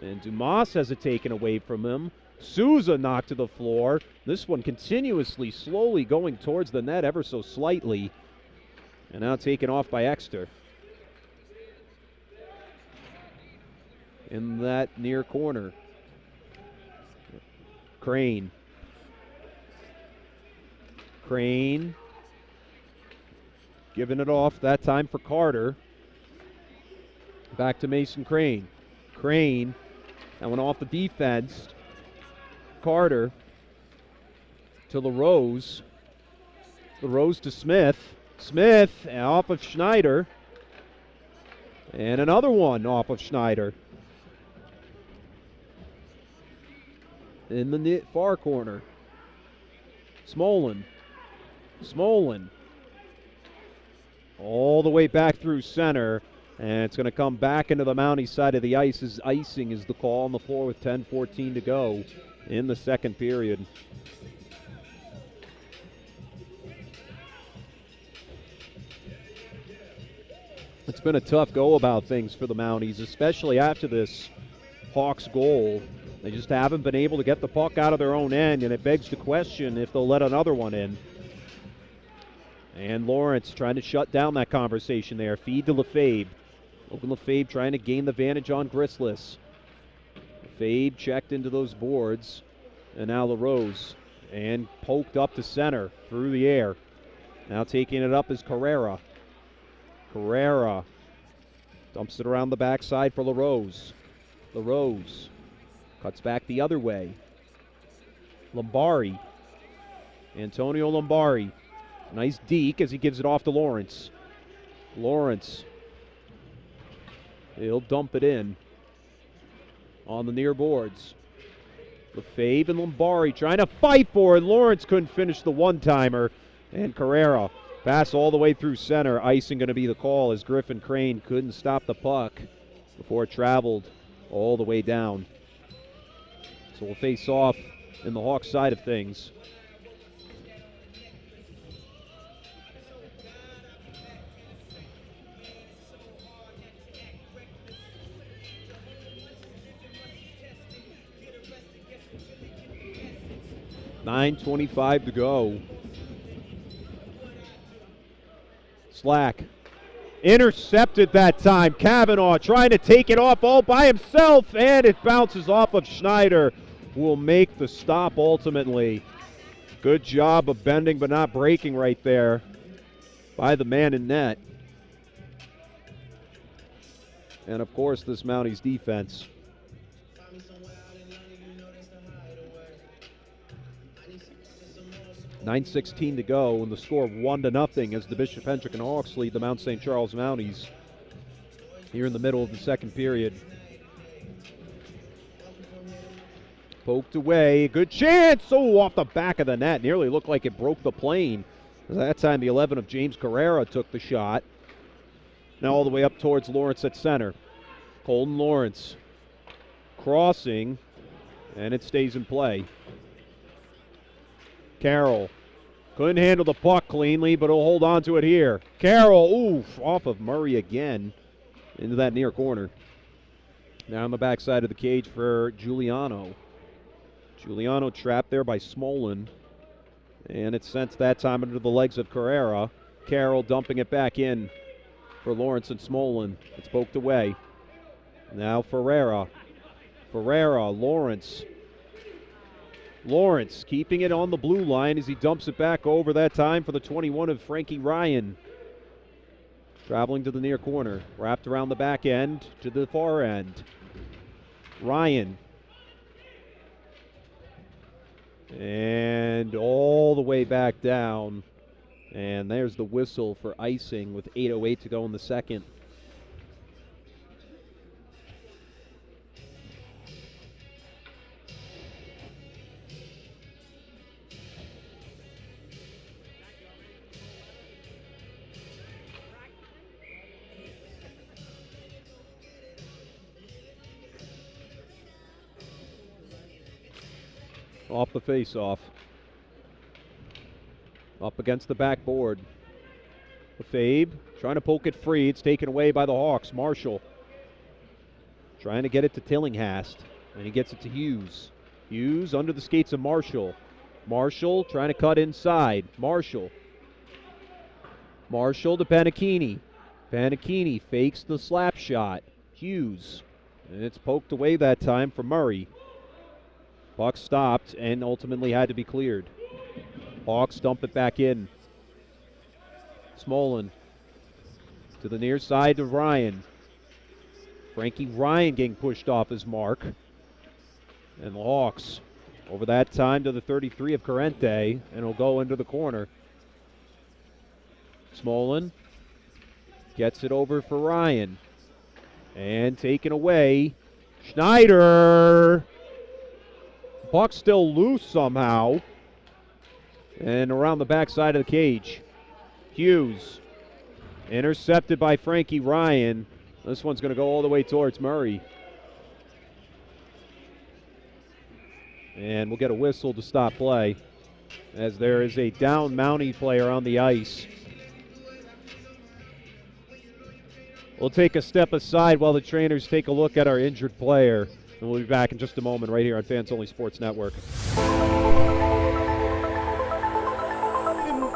S4: And Dumas has it taken away from him. Souza knocked to the floor. This one continuously, slowly going towards the net ever so slightly. And now taken off by Exeter. In that near corner. Crane. Giving it off, that time for Carter. Back to Mason Crane. That went off the defense. Carter to LaRose. LaRose to Smith. Smith off of Schneider. And another one off of Schneider. In the far corner. Smolin. All the way back through center. And it's going to come back into the Mountie side of the ice. Icing is the call on the floor with 10:14 to go in the second period. It's been a tough go about things for the Mounties, especially after this Hawks goal. They just haven't been able to get the puck out of their own end, and it begs the question if they'll let another one in. And Lawrence trying to shut down that conversation there. Feed to Lefebvre. Logan Lefebvre trying to gain the advantage on Grislis. Lefebvre checked into those boards. And now LaRose. And poked up to center through the air. Now taking it up is Carrera. Dumps it around the backside for LaRose. LaRose cuts back the other way. Antonio Lombari. Nice deke as he gives it off to Lawrence. He'll dump it in on the near boards. Lefebvre and Lombari trying to fight for it. Lawrence couldn't finish the one-timer. And Carrera pass all the way through center. Icing going to be the call as Griffin Crane couldn't stop the puck before it traveled all the way down. So we'll face off in the Hawks side of things. .9:25 to go. Slack. Intercepted that time. Kavanaugh trying to take it off all by himself, and it bounces off of Schneider, who will make the stop ultimately. Good job of bending but not breaking right there by the man in net. And, of course, this Mounties defense. 9:16 to go, and the score 1-0 as the Bishop Hendricken Hawks lead the Mount St. Charles Mounties here in the middle of the second period. Poked away, good chance, off the back of the net, nearly looked like it broke the plane. At that time, the 11 of James Carrera took the shot. Now all the way up towards Lawrence at center. Colton Lawrence crossing, and it stays in play. Carroll couldn't handle the puck cleanly, but he'll hold on to it here. Carroll, off of Murray again into that near corner. Now on the backside of the cage for Giuliano. Giuliano trapped there by Smolin, and it's sent that time into the legs of Carrera. Carroll dumping it back in for Lawrence and Smolin. It's poked away. Now Ferreira, Lawrence keeping it on the blue line as he dumps it back over that time for the 21 of Frankie Ryan. Traveling to the near corner, wrapped around the back end to the far end. Ryan. And all the way back down. And there's the whistle for icing with 8:08 to go in the second. off the face-off. Up against the backboard. Fabe trying to poke it free. It's taken away by the Hawks. Marshall trying to get it to Tillinghast, and he gets it to Hughes. Hughes under the skates of Marshall. Marshall trying to cut inside. Marshall to Panicchini. Panicchini fakes the slap shot. Hughes. And it's poked away that time for Murray. Puck stopped and ultimately had to be cleared. Hawks dump it back in. Smolin to the near side to Ryan. Frankie Ryan getting pushed off his mark. And the Hawks over that time to the 33 of Corrente, and it'll go into the corner. Smolin gets it over for Ryan. And taken away. Schneider. Puck still loose somehow. And around the backside of the cage. Hughes. Intercepted by Frankie Ryan. This one's going to go all the way towards Murray. And we'll get a whistle to stop play as there is a down Mountie player on the ice. We'll take a step aside while the trainers take a look at our injured player. And we'll be back in just a moment right here on Fans Only Sports Network.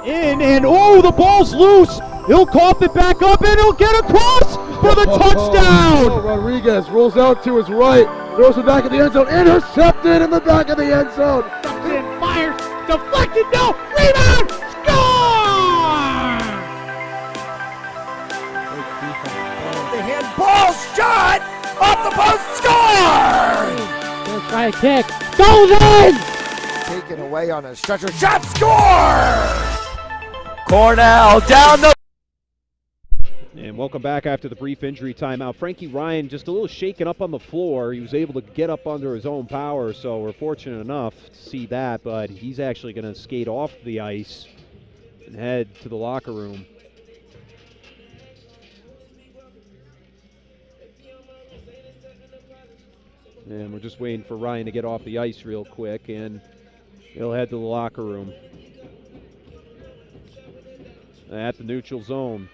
S2: And the ball's loose. He'll cough it back up, and he'll get across for the touchdown.
S1: Rodriguez rolls out to his right, throws it back in the end zone, intercepted in the back of the end zone.
S5: Comes in, fires, deflected, no, rebound, score!
S3: The handball shot off the post, score!
S5: Gonna try a kick, goes in!
S3: Taken away on a stretcher, shot, score! Cornell down the...
S4: And welcome back after the brief injury timeout. Frankie Ryan just a little shaken up on the floor. He was able to get up under his own power, so we're fortunate enough to see that, but he's actually going to skate off the ice and head to the locker room. And we're just waiting for Ryan to get off the ice real quick, and he'll head to the locker room. At the neutral zone.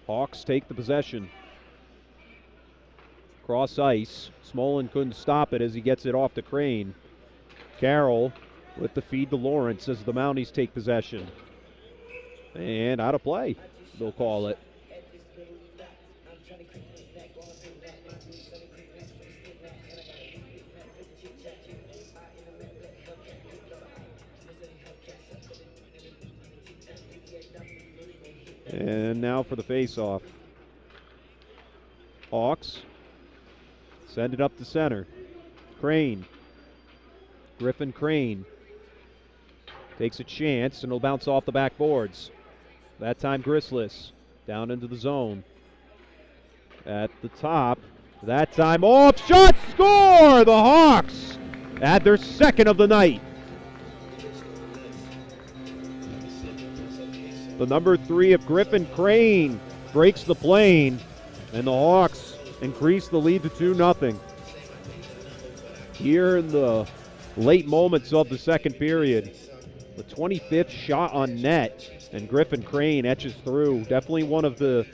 S4: Hawks take the possession. Cross ice. Smolin couldn't stop it as he gets it off to Crane. Carroll with the feed to Lawrence as the Mounties take possession. And out of play, they'll call it. And now for the face-off. Hawks send it up to center. Crane. Griffin Crane takes a chance and it'll bounce off the backboards. That time Grislis down into the zone. At the top. That time off shot, score! The Hawks add their second of the night. The number 3 of Griffin Crane breaks the plane, and the Hawks increase the lead to 2-0. Here in the late moments of the second period, the 25th shot on net, and Griffin Crane etches through. Definitely one of the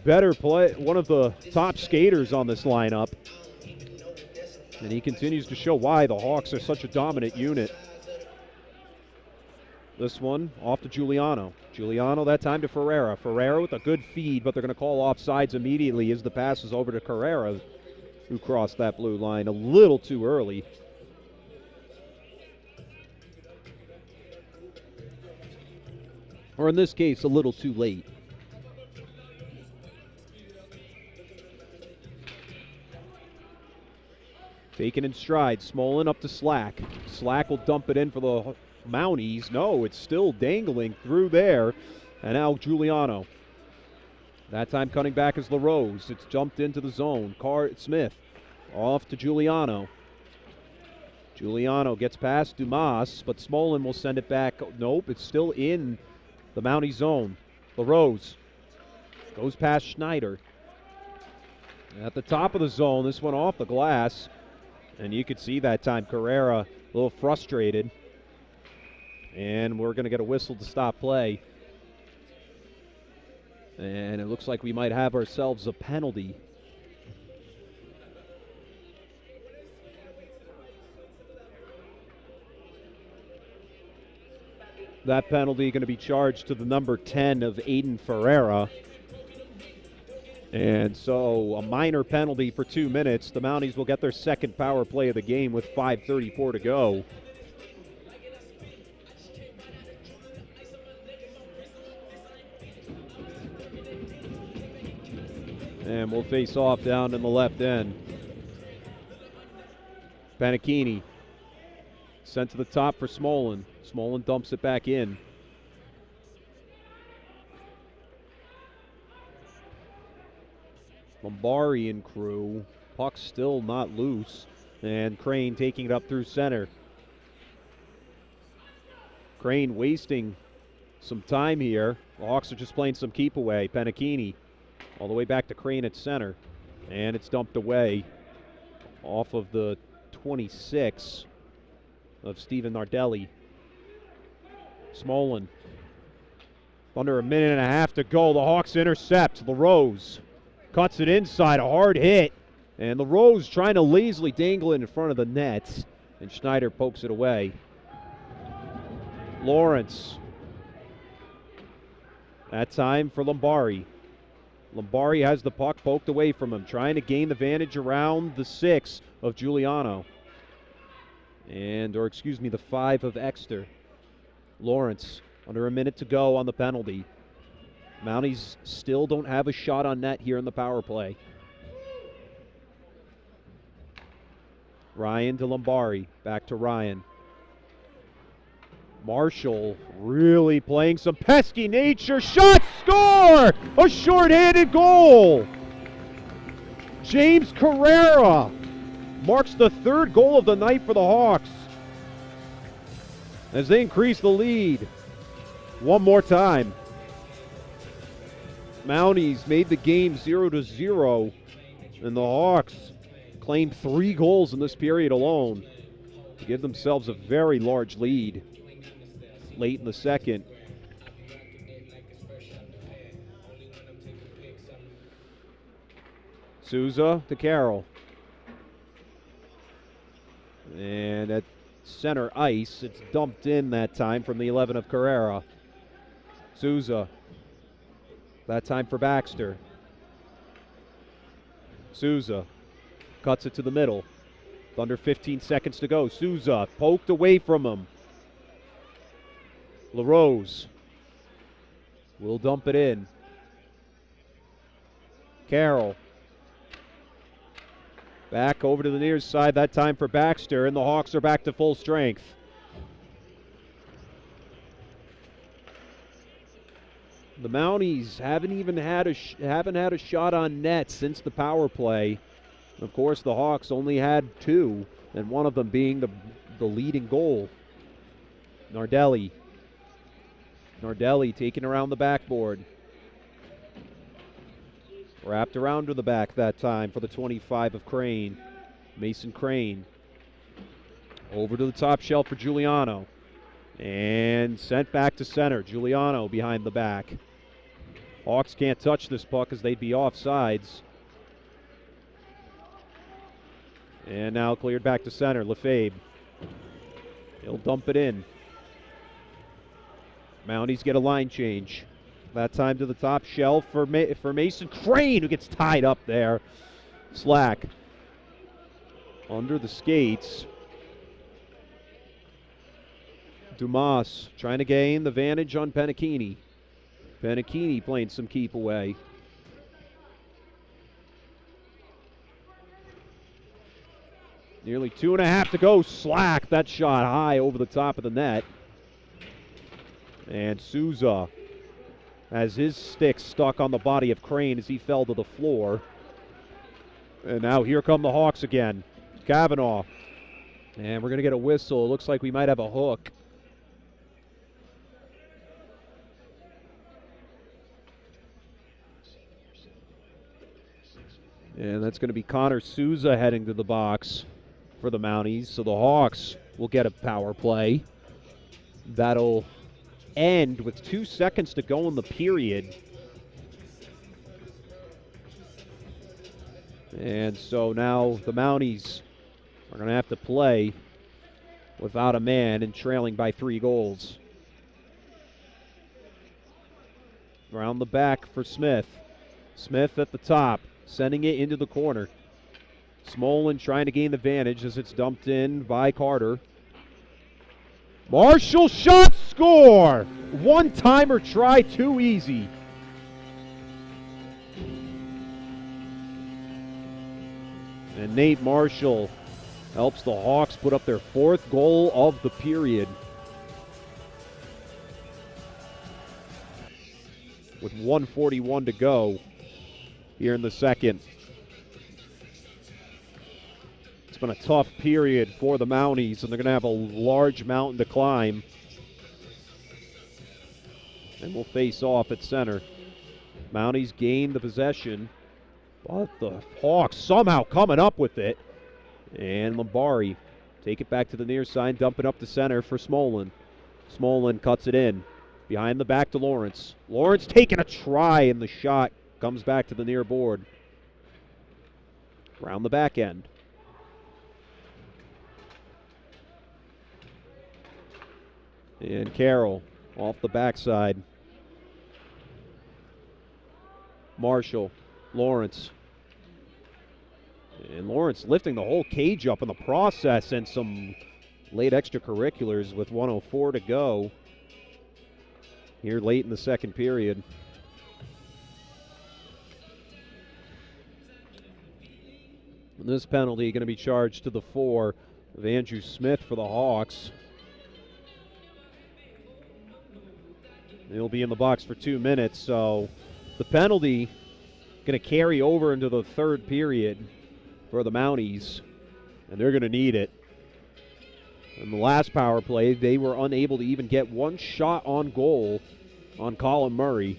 S4: better one of the top skaters on this lineup. And he continues to show why the Hawks are such a dominant unit. This one off to Giuliano. Giuliano that time to Ferreira. Ferreira with a good feed, but they're going to call offsides immediately as the pass is over to Carrera, who crossed that blue line a little too early. Or in this case, a little too late. Taken in stride. Smolin up to Slack. Slack will dump it in for the Mounties. No, it's still dangling through there. And now Giuliano. That time cutting back is LaRose. It's jumped into the zone. Smith off to Giuliano. Giuliano gets past Dumas, but Smolin will send it back. Nope, it's still in the Mountie zone. LaRose goes past Schneider. At the top of the zone, this one off the glass. And you could see that time Carrera a little frustrated. And we're going to get a whistle to stop play. And it looks like we might have ourselves a penalty. That penalty going to be charged to the number 10 of Aiden Ferreira. And so a minor penalty for 2 minutes. The Mounties will get their second power play of the game with 5:34 to go. And we'll face off down in the left end. Panacchini sent to the top for Smolin. Smolin dumps it back in. Lombari and crew. Puck still not loose. And Crane taking it up through center. Crane wasting some time here. The Hawks are just playing some keep away. Panacchini all the way back to Crane at center. And it's dumped away off of the 26 of Steven Nardelli. Smolin. Under a minute and a half to go. The Hawks intercept. LaRose cuts it inside. A hard hit. And LaRose trying to lazily dangle it in front of the net. And Schneider pokes it away. Lawrence. That time for Lombari. Lombari has the puck poked away from him, trying to gain the vantage around the 6 of Giuliano. The 5 of Exter. Lawrence, under a minute to go on the penalty. Mounties still don't have a shot on net here in the power play. Ryan to Lombari, back to Ryan. Marshall really playing some pesky nature. Shot, score! A short-handed goal. James Carrera marks the 3rd goal of the night for the Hawks as they increase the lead one more time. Mounties made the game 0-0, and the Hawks claimed 3 goals in this period alone to give themselves a very large lead late in the second. Souza to Carroll. And at center ice, it's dumped in that time from the 11 of Carrera. Souza. That time for Baxter. Souza cuts it to the middle. With under 15 seconds to go. Souza poked away from him. LaRose will dump it in. Carroll. Back over to the near side, that time for Baxter, and the Hawks are back to full strength. The Mounties haven't had a shot on net since the power play. Of course, the Hawks only had 2, and one of them being the leading goal. Nardelli taken around the backboard. Wrapped around to the back that time for the 25 of Crane. Mason Crane. Over to the top shelf for Giuliano. And sent back to center. Giuliano behind the back. Hawks can't touch this puck as they'd be offsides. And now cleared back to center. Lefebvre. He'll dump it in. Mounties get a line change. That time to the top shelf for Mason Crane, who gets tied up there. Slack under the skates. Dumas trying to gain the vantage on Panacchini. Panacchini playing some keep away. Nearly 2.5 to go. Slack, that shot high over the top of the net. And Souza has his stick stuck on the body of Crane as he fell to the floor. And now here come the Hawks again. Kavanaugh. And we're going to get a whistle. It looks like we might have a hook. And that's going to be Connor Souza heading to the box for the Mounties, so the Hawks will get a power play. That'll end with 2 seconds to go in the period. And so now the Mounties are going to have to play without a man and trailing by 3 goals. Around the back for Smith. Smith at the top, sending it into the corner. Smolin trying to gain the advantage as it's dumped in by Carter. Marshall shot, score! One-timer try, too easy. And Nate Marshall helps the Hawks put up their 4th goal of the period. With 1:41 to go here in the second. It's been a tough period for the Mounties, and they're going to have a large mountain to climb. And we'll face off at center. Mounties gain the possession, but the Hawks somehow coming up with it. And Lambari take it back to the near side, dump it up to center for Smolin. Smolin cuts it in. Behind the back to Lawrence. Lawrence taking a try, and the shot comes back to the near board. Around the back end. And Carroll off the backside. Marshall. Lawrence. And Lawrence lifting the whole cage up in the process, and some late extracurriculars with 1:04 to go here late in the second period. And this penalty going to be charged to the 4 of Andrew Smith for the Hawks. He'll be in the box for 2 minutes, so the penalty going to carry over into the third period for the Mounties, and they're going to need it. In the last power play, they were unable to even get one shot on goal on Colin Murray.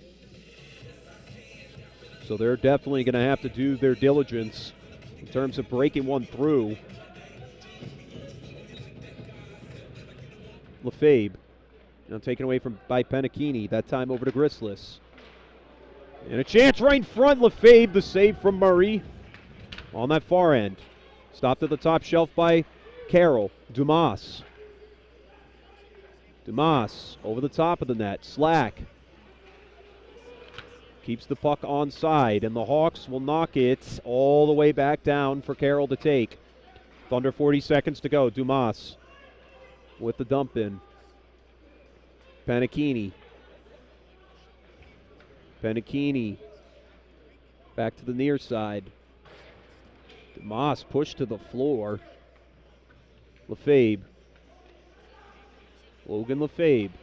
S4: So they're definitely going to have to do their diligence in terms of breaking one through. Lefebvre, now taken away by Penachini, that time over to Grislis. And a chance right in front, Lefebvre, the save from Murray on that far end. Stopped at the top shelf by Carroll. Dumas. Dumas over the top of the net. Slack keeps the puck onside, and the Hawks will knock it all the way back down for Carroll to take. Under 40 seconds to go. Dumas with the dump in. Penachini. Penachini back to the near side. Dumas pushed to the floor. Lefebvre. Logan Lefebvre.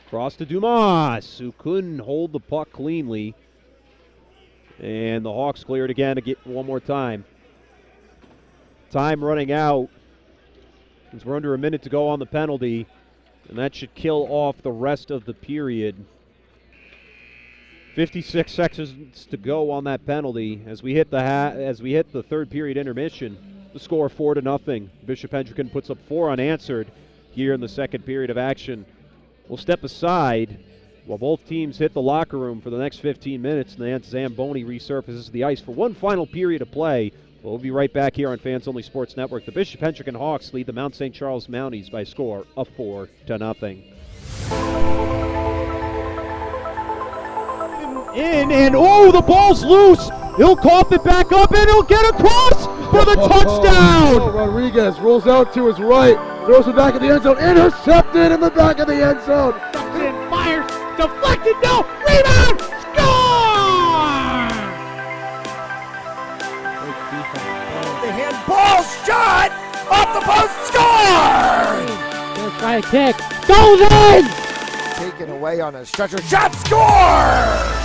S4: Cross to Dumas, who couldn't hold the puck cleanly. And the Hawks clear it again to get one more time. Time running out. Since we're under a minute to go on the penalty. And that should kill off the rest of the period. 56 seconds to go on that penalty as we hit the third period intermission. The score 4-0. Bishop Hendricken puts up 4 unanswered here in the second period of action. We'll step aside while both teams hit the locker room for the next 15 minutes, and then Zamboni resurfaces the ice for one final period of play. We'll be right back here on Fans Only Sports Network. The Bishop Hendricken Hawks lead the Mount St. Charles Mounties by a score of 4-0.
S2: In, and the ball's loose. He'll cough it back up, and he'll get across for the touchdown.
S1: Rodriguez rolls out to his right, throws it back in the end zone, intercepted in the back of the end zone.
S5: Comes in, fires, deflected, no, rebound, score!
S3: The handball shot off the post, score!
S5: Gonna try a kick, goes in!
S3: Taken away on a stretcher, shot, score!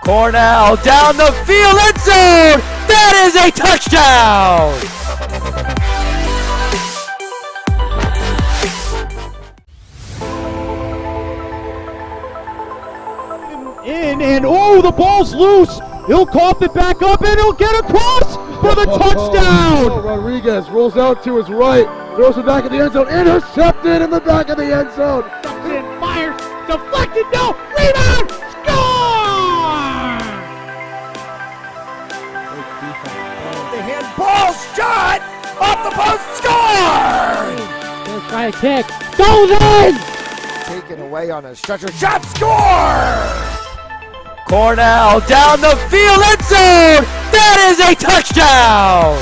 S3: Cornell down the field, end zone! That is a touchdown!
S2: In, and the ball's loose. He'll cough it back up, and he'll get across for for the touchdown.
S1: Rodriguez rolls out to his right, throws it back in the end zone, intercepted in the back of the end zone.
S5: And fires, deflected, no, rebound, score!
S3: The handball shot off the post, score!
S5: Gonna try a kick, goes in!
S3: Taken away on a stretcher, shot, score! Cornell down the field, end zone! That is a touchdown!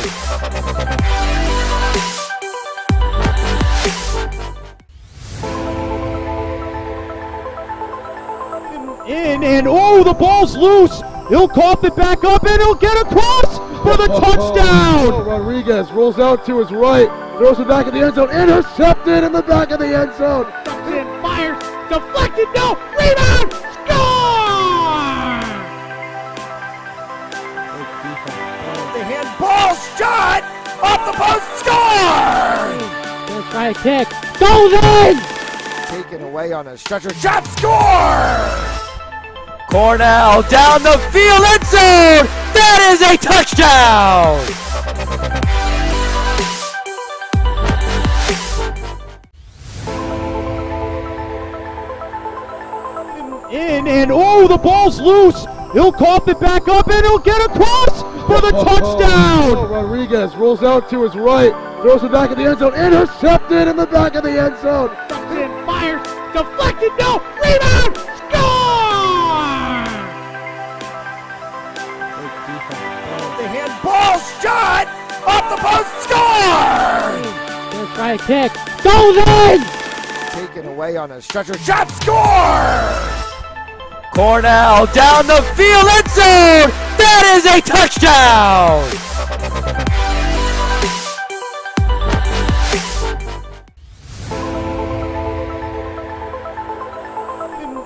S2: In and oh, the ball's loose. He'll cough it back up and he'll get across for the touchdown.
S1: Rodriguez rolls out to his right, throws it back in the end zone, intercepted in the back of the end zone.
S5: And fires, deflected, no, rebound, score!
S3: The handball shot off the post, score!
S5: Gonna try a kick, goes in!
S3: Taken away on a stretcher, shot, score! Cornell down the field, end zone! That is a touchdown!
S2: In and oh, the ball's loose. He'll cough it back up and he'll get across for the touchdown.
S1: Rodriguez rolls out to his right, throws it back in the end zone, intercepted in the back of the end zone.
S5: And fires, deflected, no, rebound, score!
S3: The handball shot off the post, score!
S5: Gonna try a kick, goes in!
S3: Taken away on a stretcher, shot, score! Cornell down the field, end zone! That is a touchdown!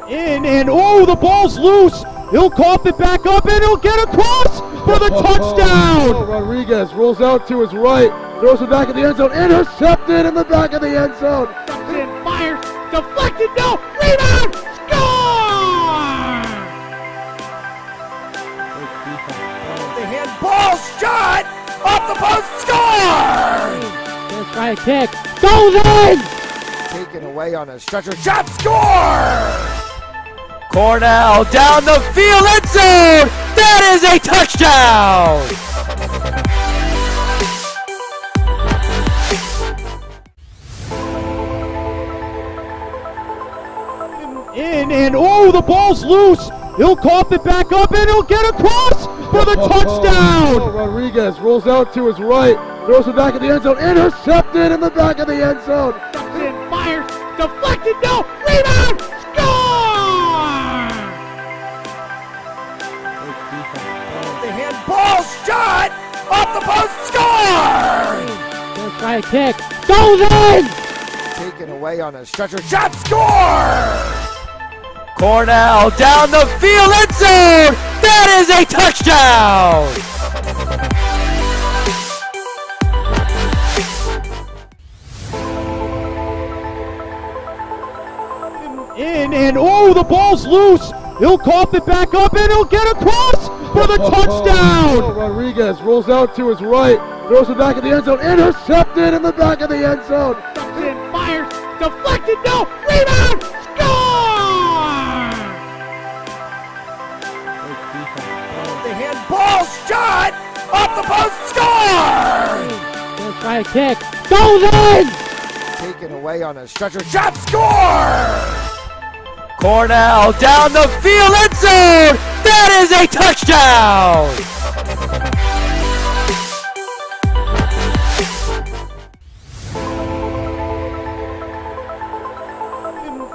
S2: In and oh, the ball's loose. He'll cough it back up and he'll get across for the touchdown.
S1: Rodriguez rolls out to his right, throws it back in the end zone, intercepted in the back of the end zone.
S5: And fires, deflected, no, rebound, score!
S3: The handball shot off the post, score!
S5: Gonna try a kick, goes in!
S3: Taken away on a stretcher, shot, score! Cornell down the field, end zone! That is a touchdown!
S2: In and oh, the ball's loose. He'll cough it back up and he'll get across for the touchdown.
S1: Rodriguez rolls out to his right, throws it back in the end zone, intercepted in the back of the end zone.
S5: And fires, deflected, no, rebound, score!
S3: The handball shot off the post, score!
S5: Gonna try a kick, goes in!
S3: Taken away on a stretcher, shot, score! Cornell down the field, end zone! That is a touchdown!
S2: In and oh, the ball's loose. He'll cough it back up and he'll get across for the touchdown.
S1: Rodriguez rolls out to his right, throws it back in the end zone, intercepted in the back of the end zone.
S5: And fires, deflected, no, rebound, score!
S3: The handball shot off the post, score!
S5: Gonna try a kick, goes in!
S3: Taken away on a stretcher, shot, score! Cornell down the field, end zone! That is a touchdown!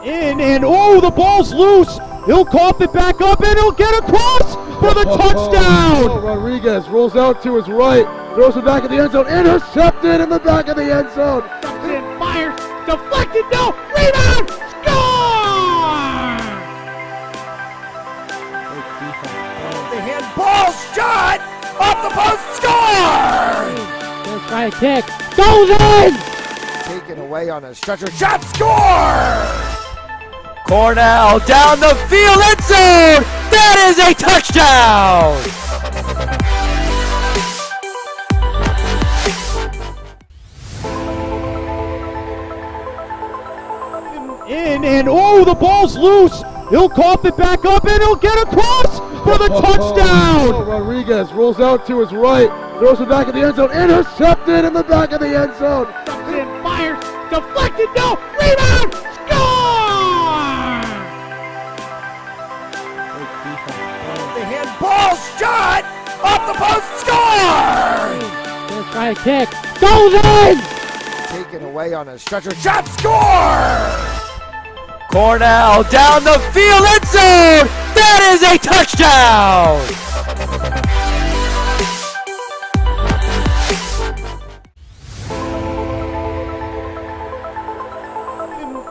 S2: In and oh, the ball's loose. He'll cough it back up and he'll get across for the touchdown.
S1: Rodriguez rolls out to his right, throws it back in the end zone, intercepted in the back of the end zone.
S5: And fires, deflected, no, rebound, score!
S3: The handball shot off the post, score!
S5: Gonna try a kick, goes in!
S3: Taken away on a stretcher, shot, score! Cornell down the field, end zone! That is a touchdown!
S2: in, and oh, the ball's loose. He'll cough it back up, and he'll get across for the touchdown.
S1: Rodriguez rolls out to his right, throws it back in the end zone, intercepted in the back of the end zone.
S5: And fires, deflected, no, rebound, score!
S3: The handball shot off the post, score!
S5: Gonna try a kick, goes in!
S3: Taken away on a stretcher, shot, score! Cornell down the field, end zone! That is a touchdown!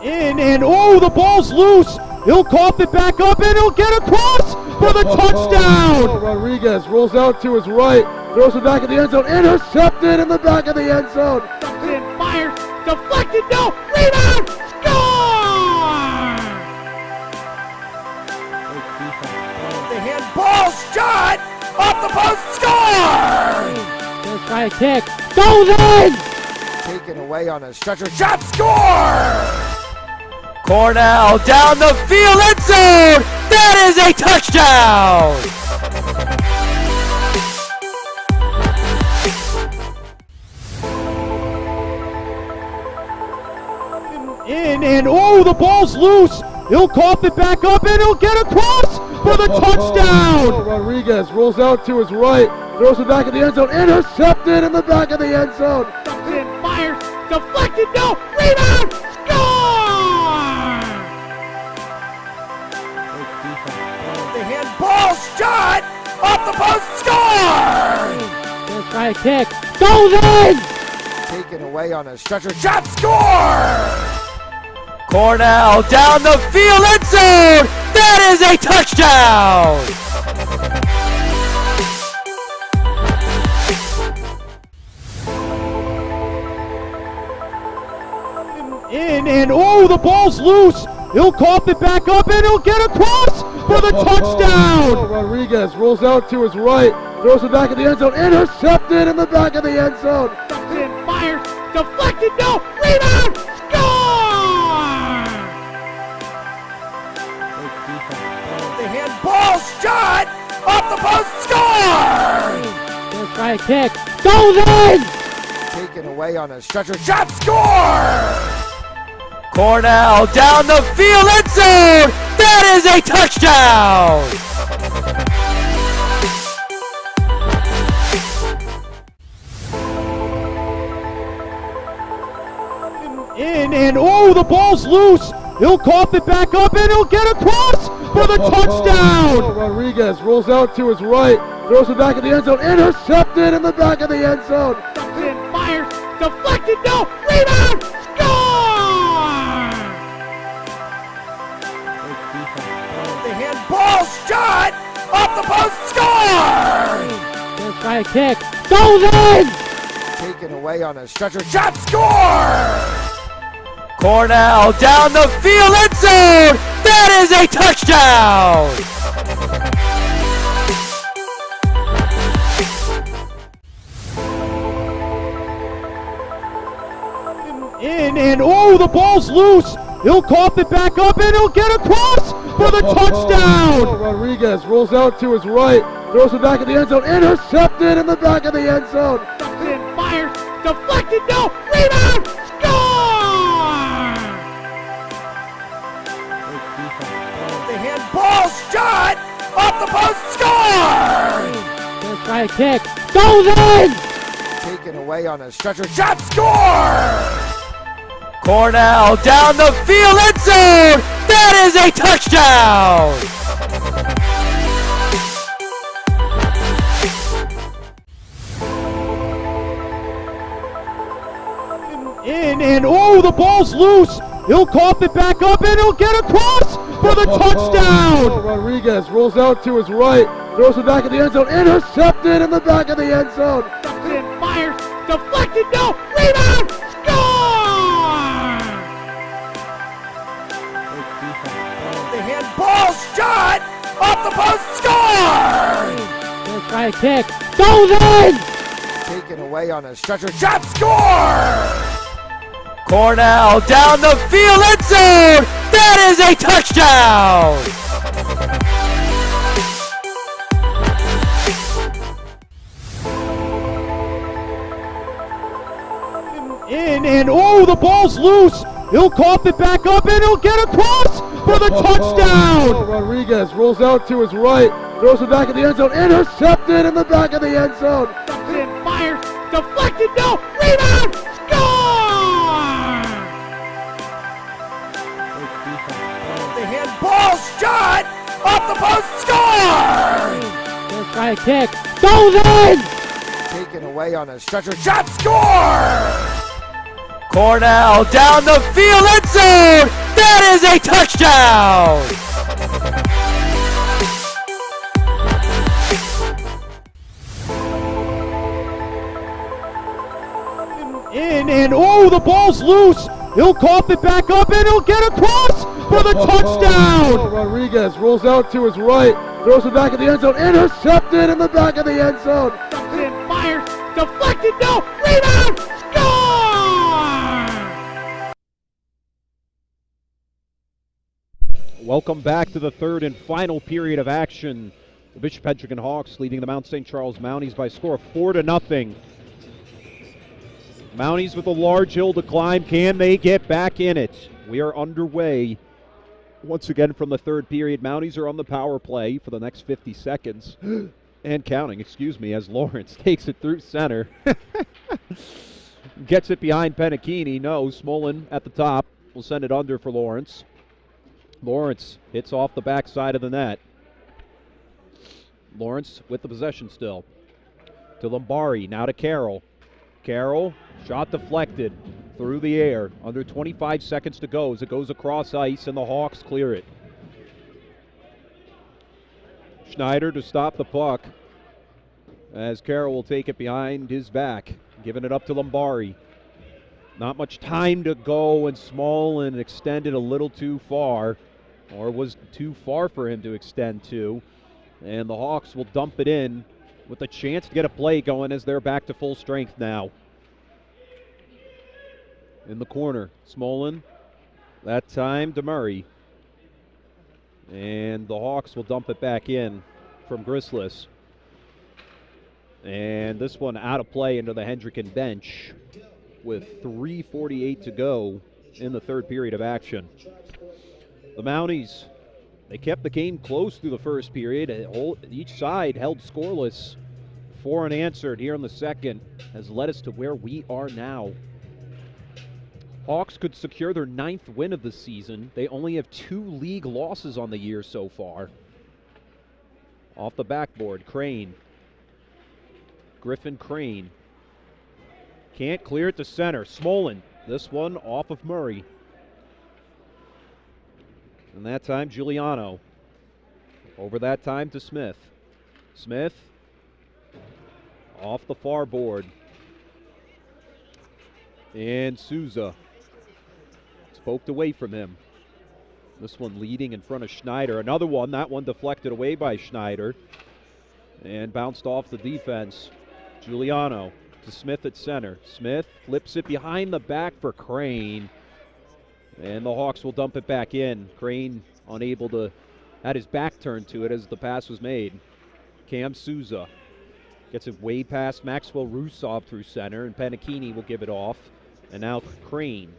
S2: In, and oh, the ball's loose. He'll cough it back up, and he'll get across for the touchdown.
S1: Rodriguez rolls out to his right, throws it back in the end zone, intercepted in the back of the end zone.
S5: And fires, deflected, no, rebound, score!
S3: The handball shot off the post, score!
S5: Gonna try a kick, goes in!
S3: Taken away on a stretcher, shot, score! Cornell down the field, end zone! That is a touchdown!
S2: In, and oh, the ball's loose. He'll cough it back up, and he'll get across for the touchdown.
S1: Rodriguez rolls out to his right, throws it back in the end zone, intercepted in the back of the end zone.
S5: And fires, deflected, no, rebound, score!
S3: The handball shot off the post, score!
S5: Gonna try a kick, goes in!
S3: Taken away on a stretcher, shot, score! Cornell down the field, end zone! That is a touchdown!
S2: In, and oh, the ball's loose. He'll cough it back up, and he'll get across for the touchdown.
S1: Rodriguez rolls out to his right, throws it back in the end zone, intercepted in the back of the end zone.
S5: And fires, deflected, no, rebound, score!
S3: The handball shot off the post, score!
S5: Gonna try a kick, goes in!
S3: Taken away on a stretcher, shot, score! Cornell down the field, end zone! That is a touchdown!
S2: In, and oh, the ball's loose. He'll cough it back up, and he'll get across for the touchdown.
S1: Rodriguez rolls out to his right, throws it back in the end zone, intercepted in the back of the end zone.
S5: And fires, deflected, no, rebound, score!
S3: The handball shot off the post, score!
S5: Gonna try a kick, goes in!
S3: Taken away on a stretcher, shot, score! Cornell down the field, end zone! That is a touchdown!
S2: In, and oh, the ball's loose. He'll cough it back up, and he'll get across for the touchdown.
S1: Rodriguez rolls out to his right, throws it back in the end zone, intercepted in the back of the end zone.
S5: And fires, deflected, no, rebound, score!
S3: The handball shot off the post, score!
S5: Gonna try a kick, goes in!
S3: Taken away on a stretcher, shot, score! Cornell down the field, end zone! That is a touchdown!
S2: In, and oh, the ball's loose. He'll cough it back up, and he'll get across for the touchdown.
S1: Rodriguez rolls out to his right, throws it back in the end zone, intercepted in the back of the end zone.
S5: And fires, deflected, no, rebound, score!
S3: The handball shot off the post, score!
S5: Gonna try a kick, goes in!
S3: Taken away on a stretcher, shot, score! Cornell down the field, end zone! That is a touchdown!
S2: In, and oh, the ball's loose. He'll cough it back up, and he'll get across for the touchdown.
S1: Rodriguez rolls out to his right, throws it back in the end zone, intercepted in the back of the end zone.
S5: Justin fires, deflected, no, rebound, score!
S3: The handball shot off the post, score!
S5: Gonna try a kick, goes in!
S3: Taken away on a stretcher, shot, score! Cornell down the field, end zone! That is a touchdown!
S2: In, and oh, the ball's loose. He'll cough it back up, and he'll get across for the touchdown.
S1: Rodriguez rolls out to his right, throws it back in the end zone, intercepted in the back of the end zone.
S5: Justin fires, deflected, no, rebound, score!
S4: Welcome back to the third and final period of action. The Bishop Hendricken Hawks leading the Mount St. Charles Mounties by a score of 4-0. Mounties with a large hill to climb. Can they get back in it? We are underway once again from the third period. Mounties are on the power play for the next 50 seconds. And counting, excuse me, as Lawrence takes it through center. Gets it behind Hendricken. No, Smolin at the top will send it under for Lawrence. Lawrence hits off the backside of the net. Lawrence with the possession still. To Lombari, now to Carroll. Carroll, shot deflected through the air. Under 25 seconds to go as it goes across ice, and the Hawks clear it. Schneider to stop the puck as Carroll will take it behind his back, giving it up to Lombari. Not much time to go, and Smolin extended a little too far, or was too far for him to extend to. And the Hawks will dump it in with a chance to get a play going as they're back to full strength now. In the corner, Smolin. That time to Murray. And the Hawks will dump it back in from Grislis. And this one out of play into the Hendricken bench with 3:48 to go in the third period of action. The Mounties, they kept the game close through the first period. Each side held scoreless for unanswered here in the second has led us to where we are now. Hawks could secure their 9th win of the season. They only have 2 league losses on the year so far. Off the backboard, Crane. Griffin Crane. Can't clear it to center. Smolin, this one off of Murray. And that time, Giuliano. Over that time to Smith. Smith off the far board. And Souza. Poked away from him. This one leading in front of Schneider. Another one, that one deflected away by Schneider. And bounced off the defense. Giuliano to Smith at center. Smith flips it behind the back for Crane. And the Hawks will dump it back in. Crane unable to, had his back turned to it as the pass was made. Cam Souza gets it way past Maxwell Rusov through center, and Hendricken will give it off. And now Crane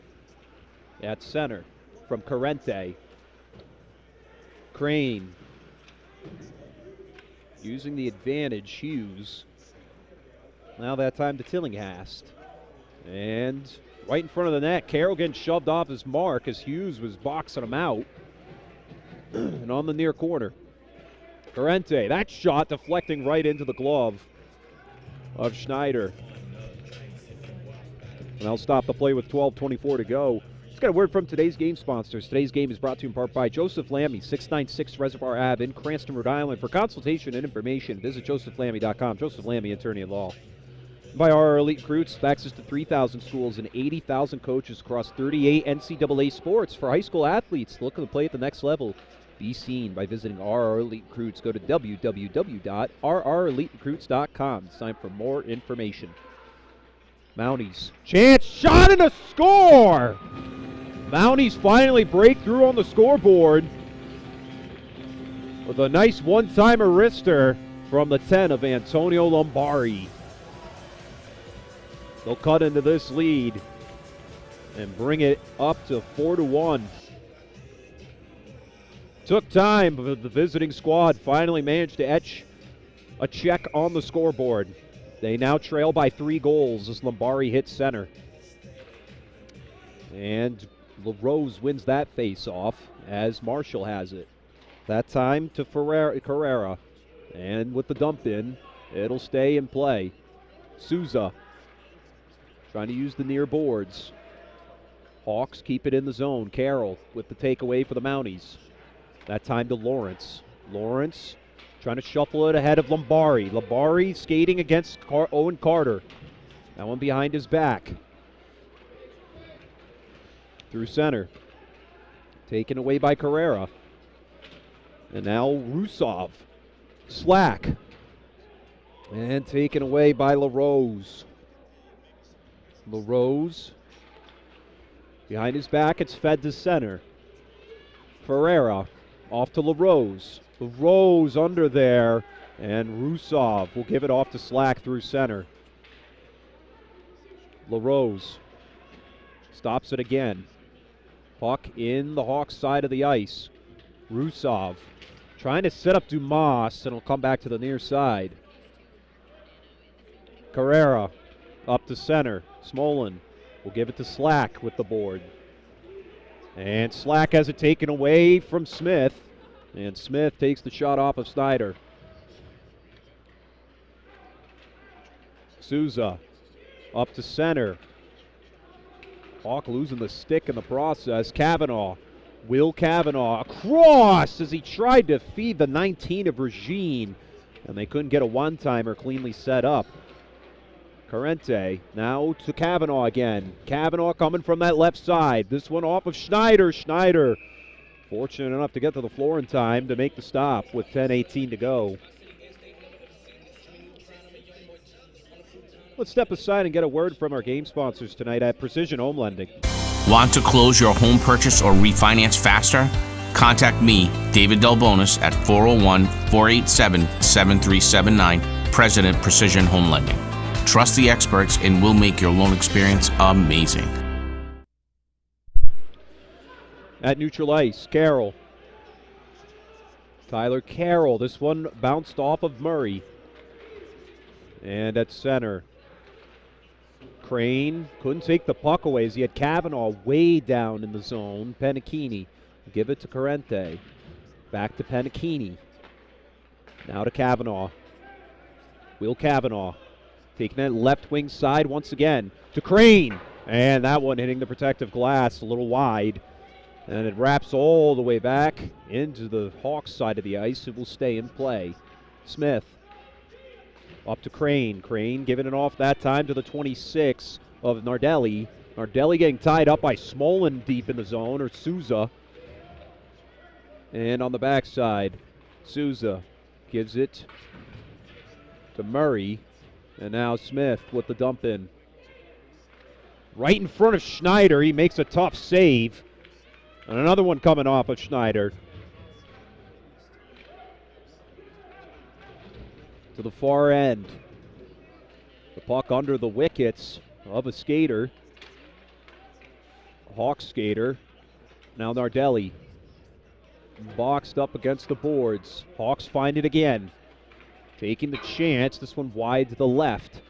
S4: at center from Corrente. Crane using the advantage, Hughes. Now that time to Tillinghast. And right in front of the net, Carroll getting shoved off his mark as Hughes was boxing him out. And on the near corner, Corrente, that shot deflecting right into the glove of Schneider. And they'll stop the play with 12:24 to go. Let's get a word from today's game sponsors. Today's game is brought to you in part by Joseph Lammy, 696 Reservoir Ave in Cranston, Rhode Island. For consultation and information, visit josephlammy.com. Joseph Lammy, attorney at law. By our elite recruits, access to 3,000 schools and 80,000 coaches across 38 NCAA sports. For high school athletes looking to play at the next level, be seen by visiting RR Elite Recruits. Go to www.rreliterecruits.com. It's time for more information. Mounties, chance, shot, and a score! Mounties finally break through on the scoreboard with a nice one-timer wrister from the 10 of Antonio Lombari. They'll cut into this lead and bring it up to 4-1. Took time, but the visiting squad finally managed to etch a check on the scoreboard. They now trail by 3 goals as Lombari hits center. And LaRose wins that face-off as Marshall has it. That time to Carrera. And with the dump in, it'll stay in play. Souza trying to use the near boards. Hawks keep it in the zone. Carroll with the takeaway for the Mounties. That time to Lawrence. Lawrence trying to shuffle it ahead of Lombari. Lombari skating against Owen Carter. That one behind his back. Through center. Taken away by Carrera. And now Rusov. Slack. And taken away by LaRose. LaRose. Behind his back, it's fed to center. Ferreira off to LaRose. LaRose under there. And Rusov will give it off to Slack through center. LaRose stops it again. Puck in the Hawks side of the ice. Rusov trying to set up Dumas, and it'll come back to the near side. Carrera up to center. Smolin will give it to Slack with the board. And Slack has it taken away from Smith. And Smith takes the shot off of Snyder. Souza up to center. Hawk losing the stick in the process. Kavanaugh. Will Kavanaugh across as he tried to feed the 19 of Regine. And they couldn't get a one-timer cleanly set up. Corrente now to Kavanaugh again. Kavanaugh coming from that left side. This one off of Schneider. Schneider fortunate enough to get to the floor in time to make the stop with 10:18 to go. Let's step aside and get a word from our game sponsors tonight at Precision Home Lending.
S6: Want to close your home purchase or refinance faster? Contact me, David Delbonis, at 401-487-7379, President Precision Home Lending. Trust the experts and we'll make your loan experience amazing.
S4: At neutral ice, Carroll. Tyler Carroll. This one bounced off of Murray. And at center, Crane couldn't take the puck away as he had Kavanaugh way down in the zone. Penachini give it to Corrente. Back to Penachini. Now to Kavanaugh. Will Kavanaugh taking that left wing side once again to Crane. And that one hitting the protective glass a little wide. And it wraps all the way back into the Hawks side of the ice. It will stay in play. Smith up to Crane. Crane giving it off that time to the 26 of Nardelli. Nardelli getting tied up by Smolin deep in the zone, or Souza. And on the backside, Souza gives it to Murray. And now Smith with the dump in. Right in front of Schneider. He makes a tough save. And another one coming off of Schneider. To the far end. The puck under the wickets of a skater. A Hawk skater. Now Nardelli. Boxed up against the boards. Hawks find it again. Taking the chance. This one wide to the left.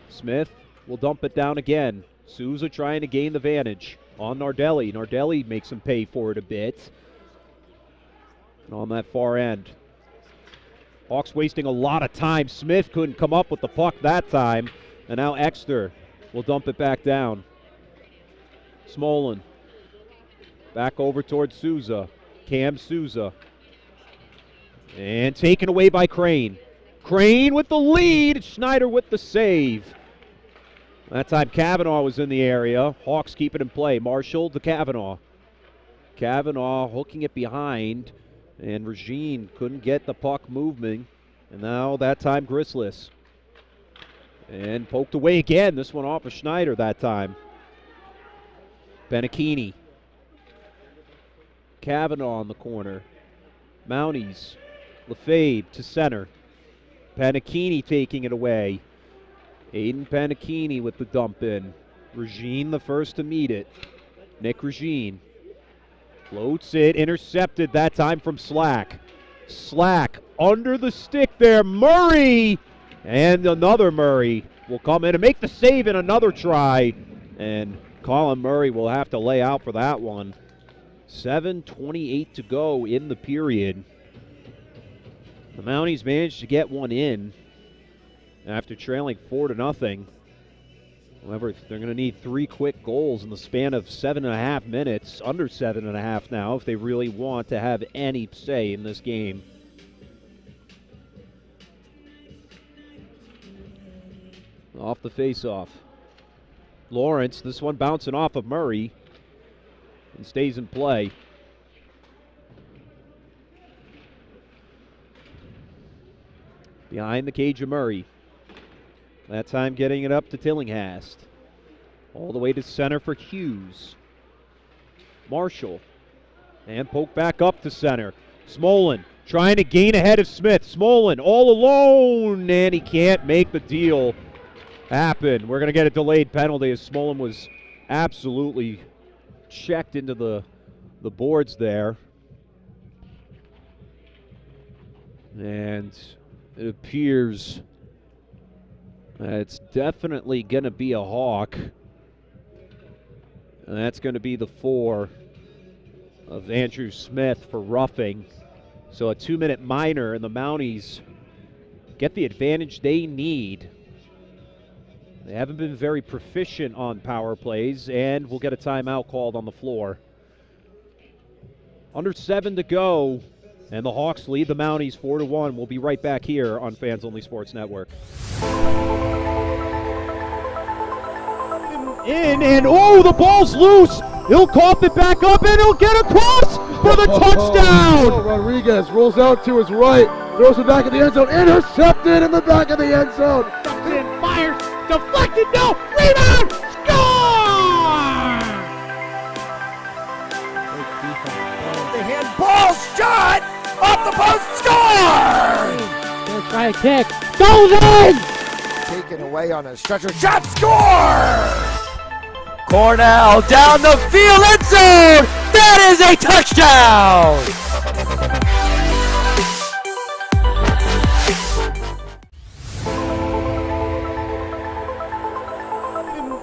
S4: Smith will dump it down again. Souza trying to gain the vantage on Nardelli. Nardelli makes him pay for it a bit. And on that far end. Hawks wasting a lot of time. Smith couldn't come up with the puck that time. And now Exter will dump it back down. Smolin. Back over towards Souza. Cam Souza. And taken away by Crane. Crane with the lead. Schneider with the save. That time Kavanaugh was in the area. Hawks keep it in play. Marshall to Kavanaugh. Kavanaugh hooking it behind. And Regine couldn't get the puck moving. And now that time Grislis. And poked away again. This one off of Schneider that time. Penachini Kavanaugh in the corner. Mounties. Lefebvre to center. Panicchini taking it away. Aiden Panicchini with the dump in. Regine the first to meet it. Nick Regine. Floats it. Intercepted that time from Slack. Slack under the stick there. Murray! And another Murray will come in and make the save in another try. And Colin Murray will have to lay out for that one. 7:28 to go in the period. The Mounties managed to get one in after trailing 4-0. However, they're going to need 3 quick goals in the span of 7.5 minutes, under 7.5 now, if they really want to have any say in this game. Off the face-off. Lawrence, this one bouncing off of Murray and stays in play. Behind the cage of Murray. That time getting it up to Tillinghast. All the way to center for Hughes. Marshall. And poke back up to center. Smolin trying to gain ahead of Smith. Smolin all alone, and he can't make the deal happen. We're going to get a delayed penalty as Smolin was absolutely checked into the boards there. And it appears it's definitely going to be a Hawk. And that's going to be the 4 of Andrew Smith for roughing. So a 2-minute minor, and the Mounties get the advantage they need. They haven't been very proficient on power plays, and we'll get a timeout called on the floor. Under 7 to go, and the Hawks lead the Mounties 4-1. We'll be right back here on Fans Only Sports Network.
S2: In, and oh, the ball's loose. He'll cough it back up, and he'll get across for the touchdown.
S1: Rodriguez rolls out to his right, throws it back in the end zone, intercepted in the back of the end zone.
S5: And fires, deflected, no, rebound, score!
S3: The handball shot off the post, score!
S5: Gonna try a kick, goes in!
S3: Taken away on a stretcher, shot, score! Cornell down the field, end zone! That is a touchdown!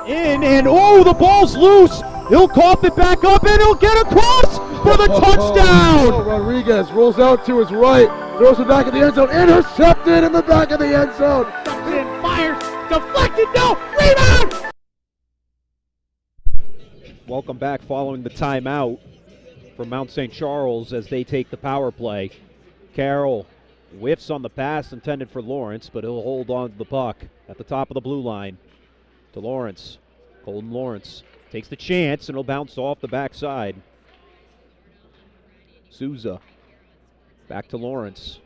S2: In, and oh, the ball's loose. He'll cough it back up, and he'll get across for the touchdown.
S1: Rodriguez rolls out to his right, throws it back in the end zone, intercepted in the back of the end zone.
S5: And fires, deflected, no, rebound!
S4: Welcome back following the timeout from Mount St. Charles as they take the power play. Carroll whiffs on the pass intended for Lawrence, but he'll hold on to the puck at the top of the blue line. To Lawrence. Colton Lawrence takes the chance, and he'll bounce off the backside. Souza. Back to Lawrence.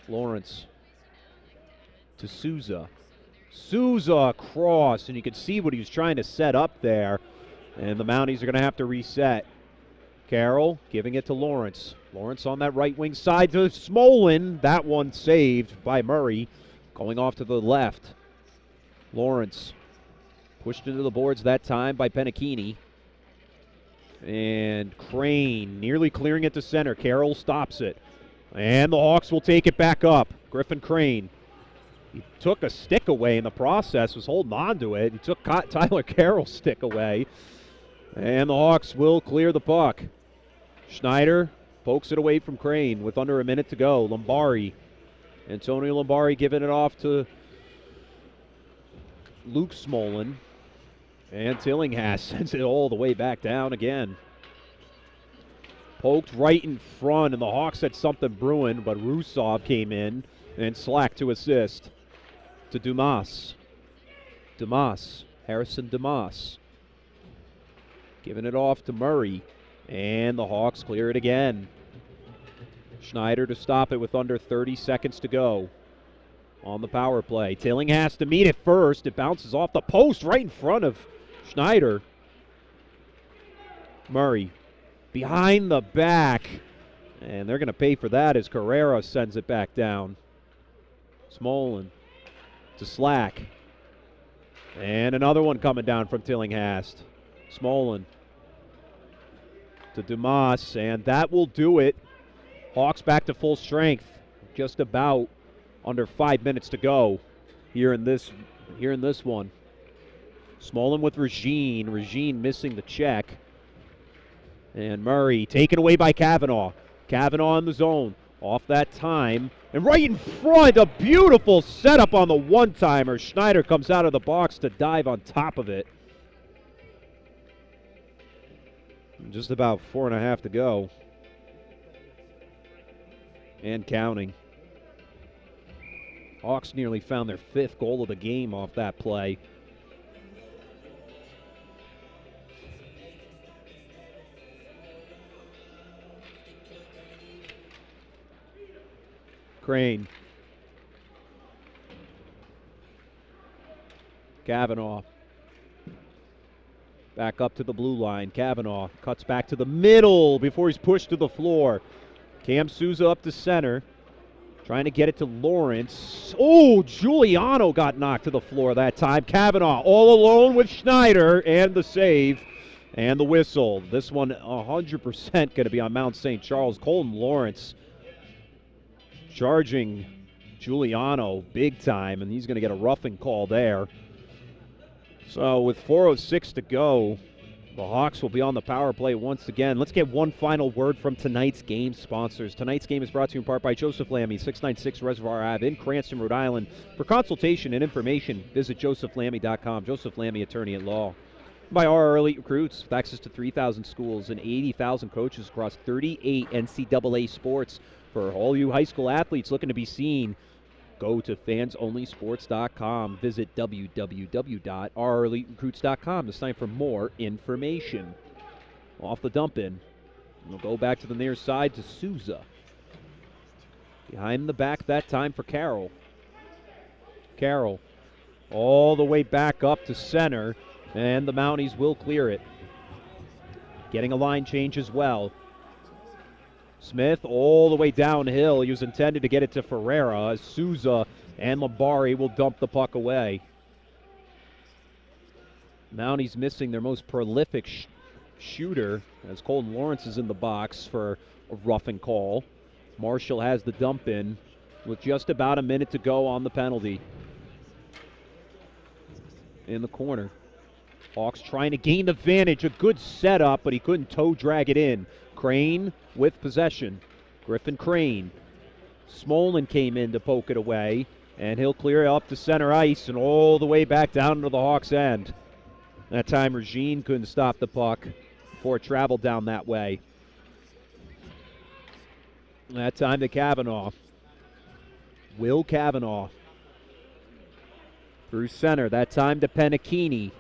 S4: Lawrence to Souza. Souza across, and you can see what he was trying to set up there. And the Mounties are going to have to reset. Carroll giving it to Lawrence. Lawrence on that right wing side to Smolin. That one saved by Murray. Going off to the left. Lawrence pushed into the boards that time by Panicchini. And Crane nearly clearing it to center. Carroll stops it. And the Hawks will take it back up. Griffin Crane. He took a stick away in the process, was holding on to it. He took Tyler Carroll's stick away. And the Hawks will clear the puck. Schneider pokes it away from Crane with under a minute to go. Lombari. Antonio Lombari giving it off to Luke Smolin. And Tillinghast sends it all the way back down again. Poked right in front, and the Hawks had something brewing, but Rusov came in and Slack to assist. To Dumas. Harrison Dumas. Giving it off to Murray. And the Hawks clear it again. Schneider to stop it with under 30 seconds to go on the power play. Tillinghast to meet it first. It bounces off the post right in front of Schneider. Murray behind the back. And they're going to pay for that as Carrera sends it back down. Smolin to Slack. And another one coming down from Tillinghast. Smolin to Dumas, and that will do it. Hawks back to full strength. Just about under 5 minutes to go here in this one. Smolin with Regine. Regine missing the check. And Murray taken away by Kavanaugh. Kavanaugh in the zone. Off that time. And right in front, a beautiful setup on the one-timer. Schneider comes out of the box to dive on top of it. Just about 4.5 to go. And counting. Hawks nearly found their 5th goal of the game off that play. Crane. Kavanaugh. Back up to the blue line. Kavanaugh cuts back to the middle before he's pushed to the floor. Cam Souza up to center. Trying to get it to Lawrence. Oh, Giuliano got knocked to the floor that time. Kavanaugh all alone with Schneider and the save and the whistle. This one 100% going to be on Mount St. Charles. Colton Lawrence charging Giuliano big time, and he's going to get a roughing call there. So with 4:06 to go, the Hawks will be on the power play once again. Let's get one final word from tonight's game sponsors. Tonight's game is brought to you in part by Joseph Lammy, 696 Reservoir Ave in Cranston, Rhode Island. For consultation and information, visit josephlammy.com. Joseph Lammy, attorney at law. By RR Elite Recruits, with access to 3,000 schools and 80,000 coaches across 38 NCAA sports. For all you high school athletes looking to be seen, go to fansonlysports.com. Visit www.rreliterecruits.com to sign for more information. Off the dump in. We'll go back to the near side to Souza. Behind the back that time for Carroll. Carroll all the way back up to center, and the Mounties will clear it. Getting a line change as well. Smith all the way downhill. He was intended to get it to Ferreira as Souza and Lambari will dump the puck away. Mounties missing their most prolific shooter as Colton Lawrence is in the box for a roughing call. Marshall has the dump in with just about a minute to go on the penalty. In the corner. Hawks trying to gain the advantage. A good setup, but he couldn't toe drag it in. Crane with possession. Griffin Crane. Smolin came in to poke it away, and he'll clear it up to center ice and all the way back down to the Hawks' end. That time Regine couldn't stop the puck before it traveled down that way. That time to Kavanaugh. Will Kavanaugh. Through center. That time to Penachini.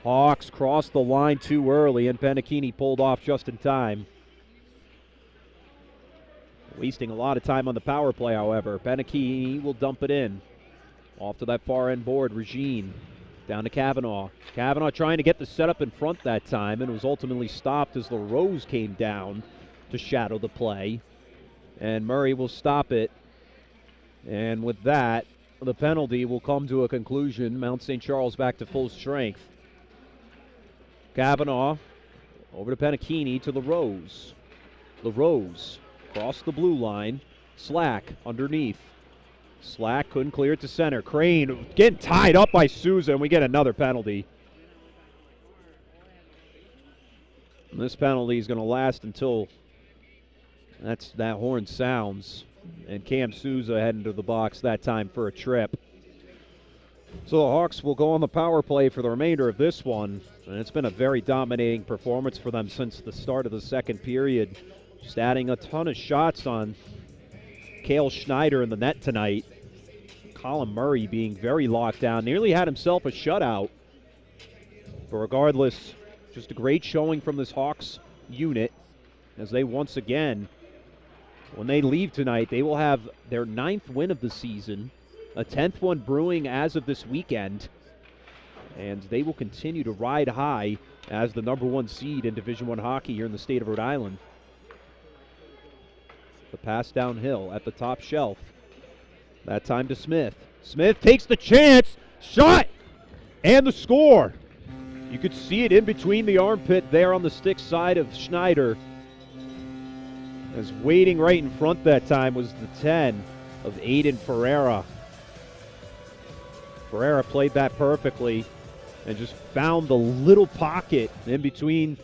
S4: Hawks crossed the line too early, and Penachini pulled off just in time. Wasting a lot of time on the power play, however. Penachini will dump it in. Off to that far end board, Regine. Down to Kavanaugh. Kavanaugh trying to get the setup in front that time, and was ultimately stopped as LaRose came down to shadow the play. And Murray will stop it. And with that, the penalty will come to a conclusion. Mount St. Charles back to full strength. Kavanaugh over to Penachini to LaRose. LaRose across the blue line. Slack underneath. Slack couldn't clear it to center. Crane getting tied up by Souza, and we get another penalty. And this penalty is going to last until that horn sounds. And Cam Souza heading to the box that time for a trip. So the Hawks will go on the power play for the remainder of this one. And it's been a very dominating performance for them since the start of the second period. Just adding a ton of shots on Cale Schneider in the net tonight. Colin Murray being very locked down. Nearly had himself a shutout. But regardless, just a great showing from this Hawks unit as they once again, when they leave tonight, they will have their 9th win of the season, a 10th one brewing as of this weekend, and they will continue to ride high as the #1 seed in Division I hockey here in the state of Rhode Island. The pass downhill at the top shelf. That time to Smith. Smith takes the chance. Shot! And the score. You could see it in between the armpit there on the stick side of Schneider. As waiting right in front that time was the 10 of Aiden Ferreira. Ferreira played that perfectly and just found the little pocket in between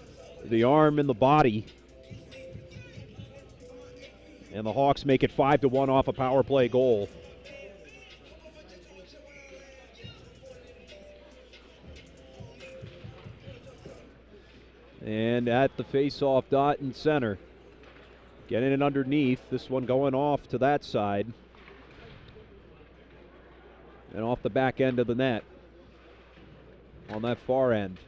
S4: the arm and the body. And the Hawks make it 5-1 off a power play goal. And at the face-off dot in center. Getting it underneath. This one going off to that side. And off the back end of the net. On that far end.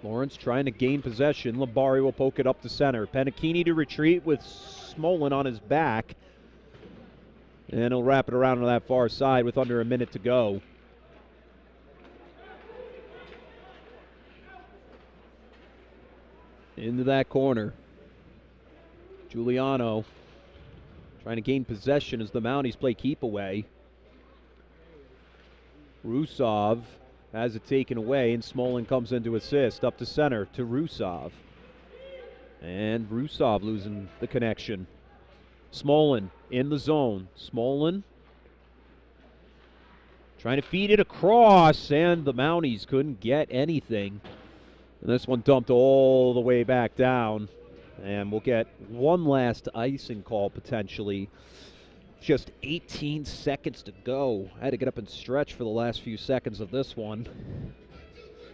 S4: Lawrence trying to gain possession. Lambari will poke it up to center. Penachini to retreat with Smolin on his back. And he'll wrap it around to that far side with under a minute to go. Into that corner. Giuliano trying to gain possession as the Mounties play keep away. Rusov has it taken away, and Smolin comes in to assist. Up to center to Rusov. And Rusov losing the connection. Smolin in the zone. Smolin trying to feed it across, and the Mounties couldn't get anything. And this one dumped all the way back down. And we'll get one last icing call potentially. Just 18 seconds to go. I had to get up and stretch for the last few seconds of this one.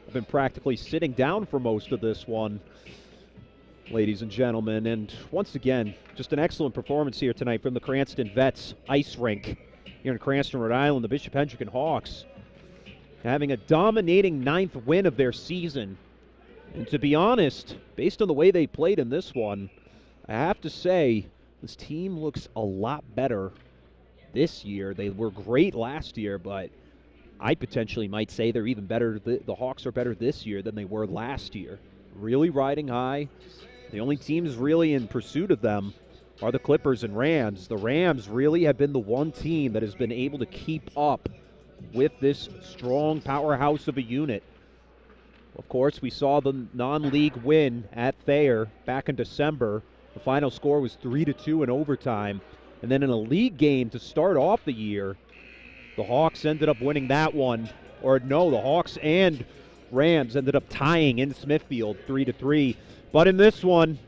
S4: I've been practically sitting down for most of this one, ladies and gentlemen. And once again, just an excellent performance here tonight from the Cranston Vets Ice Rink here in Cranston, Rhode Island. The Bishop Hendricken Hawks having a dominating 9th win of their season. And to be honest, based on the way they played in this one, I have to say this team looks a lot better this year. They were great last year, but I potentially might say they're even better. The Hawks are better this year than they were last year. Really riding high. The only teams really in pursuit of them are the Clippers and Rams. The Rams really have been the one team that has been able to keep up with this strong powerhouse of a unit. Of course, we saw the non-league win at Thayer back in December. The final score was 3-2 in overtime. And then in a league game to start off the year, the Hawks ended up winning that one. Or no, the Hawks and Rams ended up tying in Smithfield 3-3. But in this one,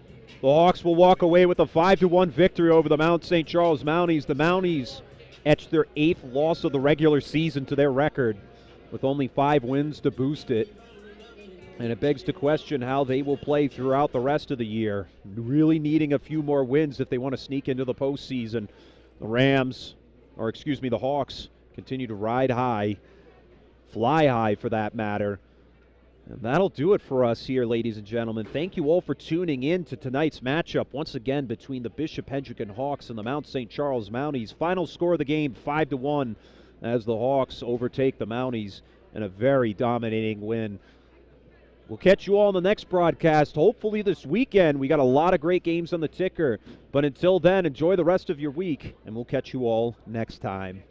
S4: the Hawks will walk away with a 5-1 victory over the Mount St. Charles Mounties. The Mounties etched their 8th loss of the regular season to their record with only 5 wins to boost it. And it begs to question how they will play throughout the rest of the year. Really needing a few more wins if they want to sneak into the postseason. The Hawks continue to ride high, fly high for that matter. And that'll do it for us here, ladies and gentlemen. Thank you all for tuning in to tonight's matchup, once again, between the Bishop Hendricken Hawks and the Mount St. Charles Mounties. Final score of the game, 5-1, as the Hawks overtake the Mounties in a very dominating win. We'll catch you all on the next broadcast, hopefully this weekend. We got a lot of great games on the ticker. But until then, enjoy the rest of your week, and we'll catch you all next time.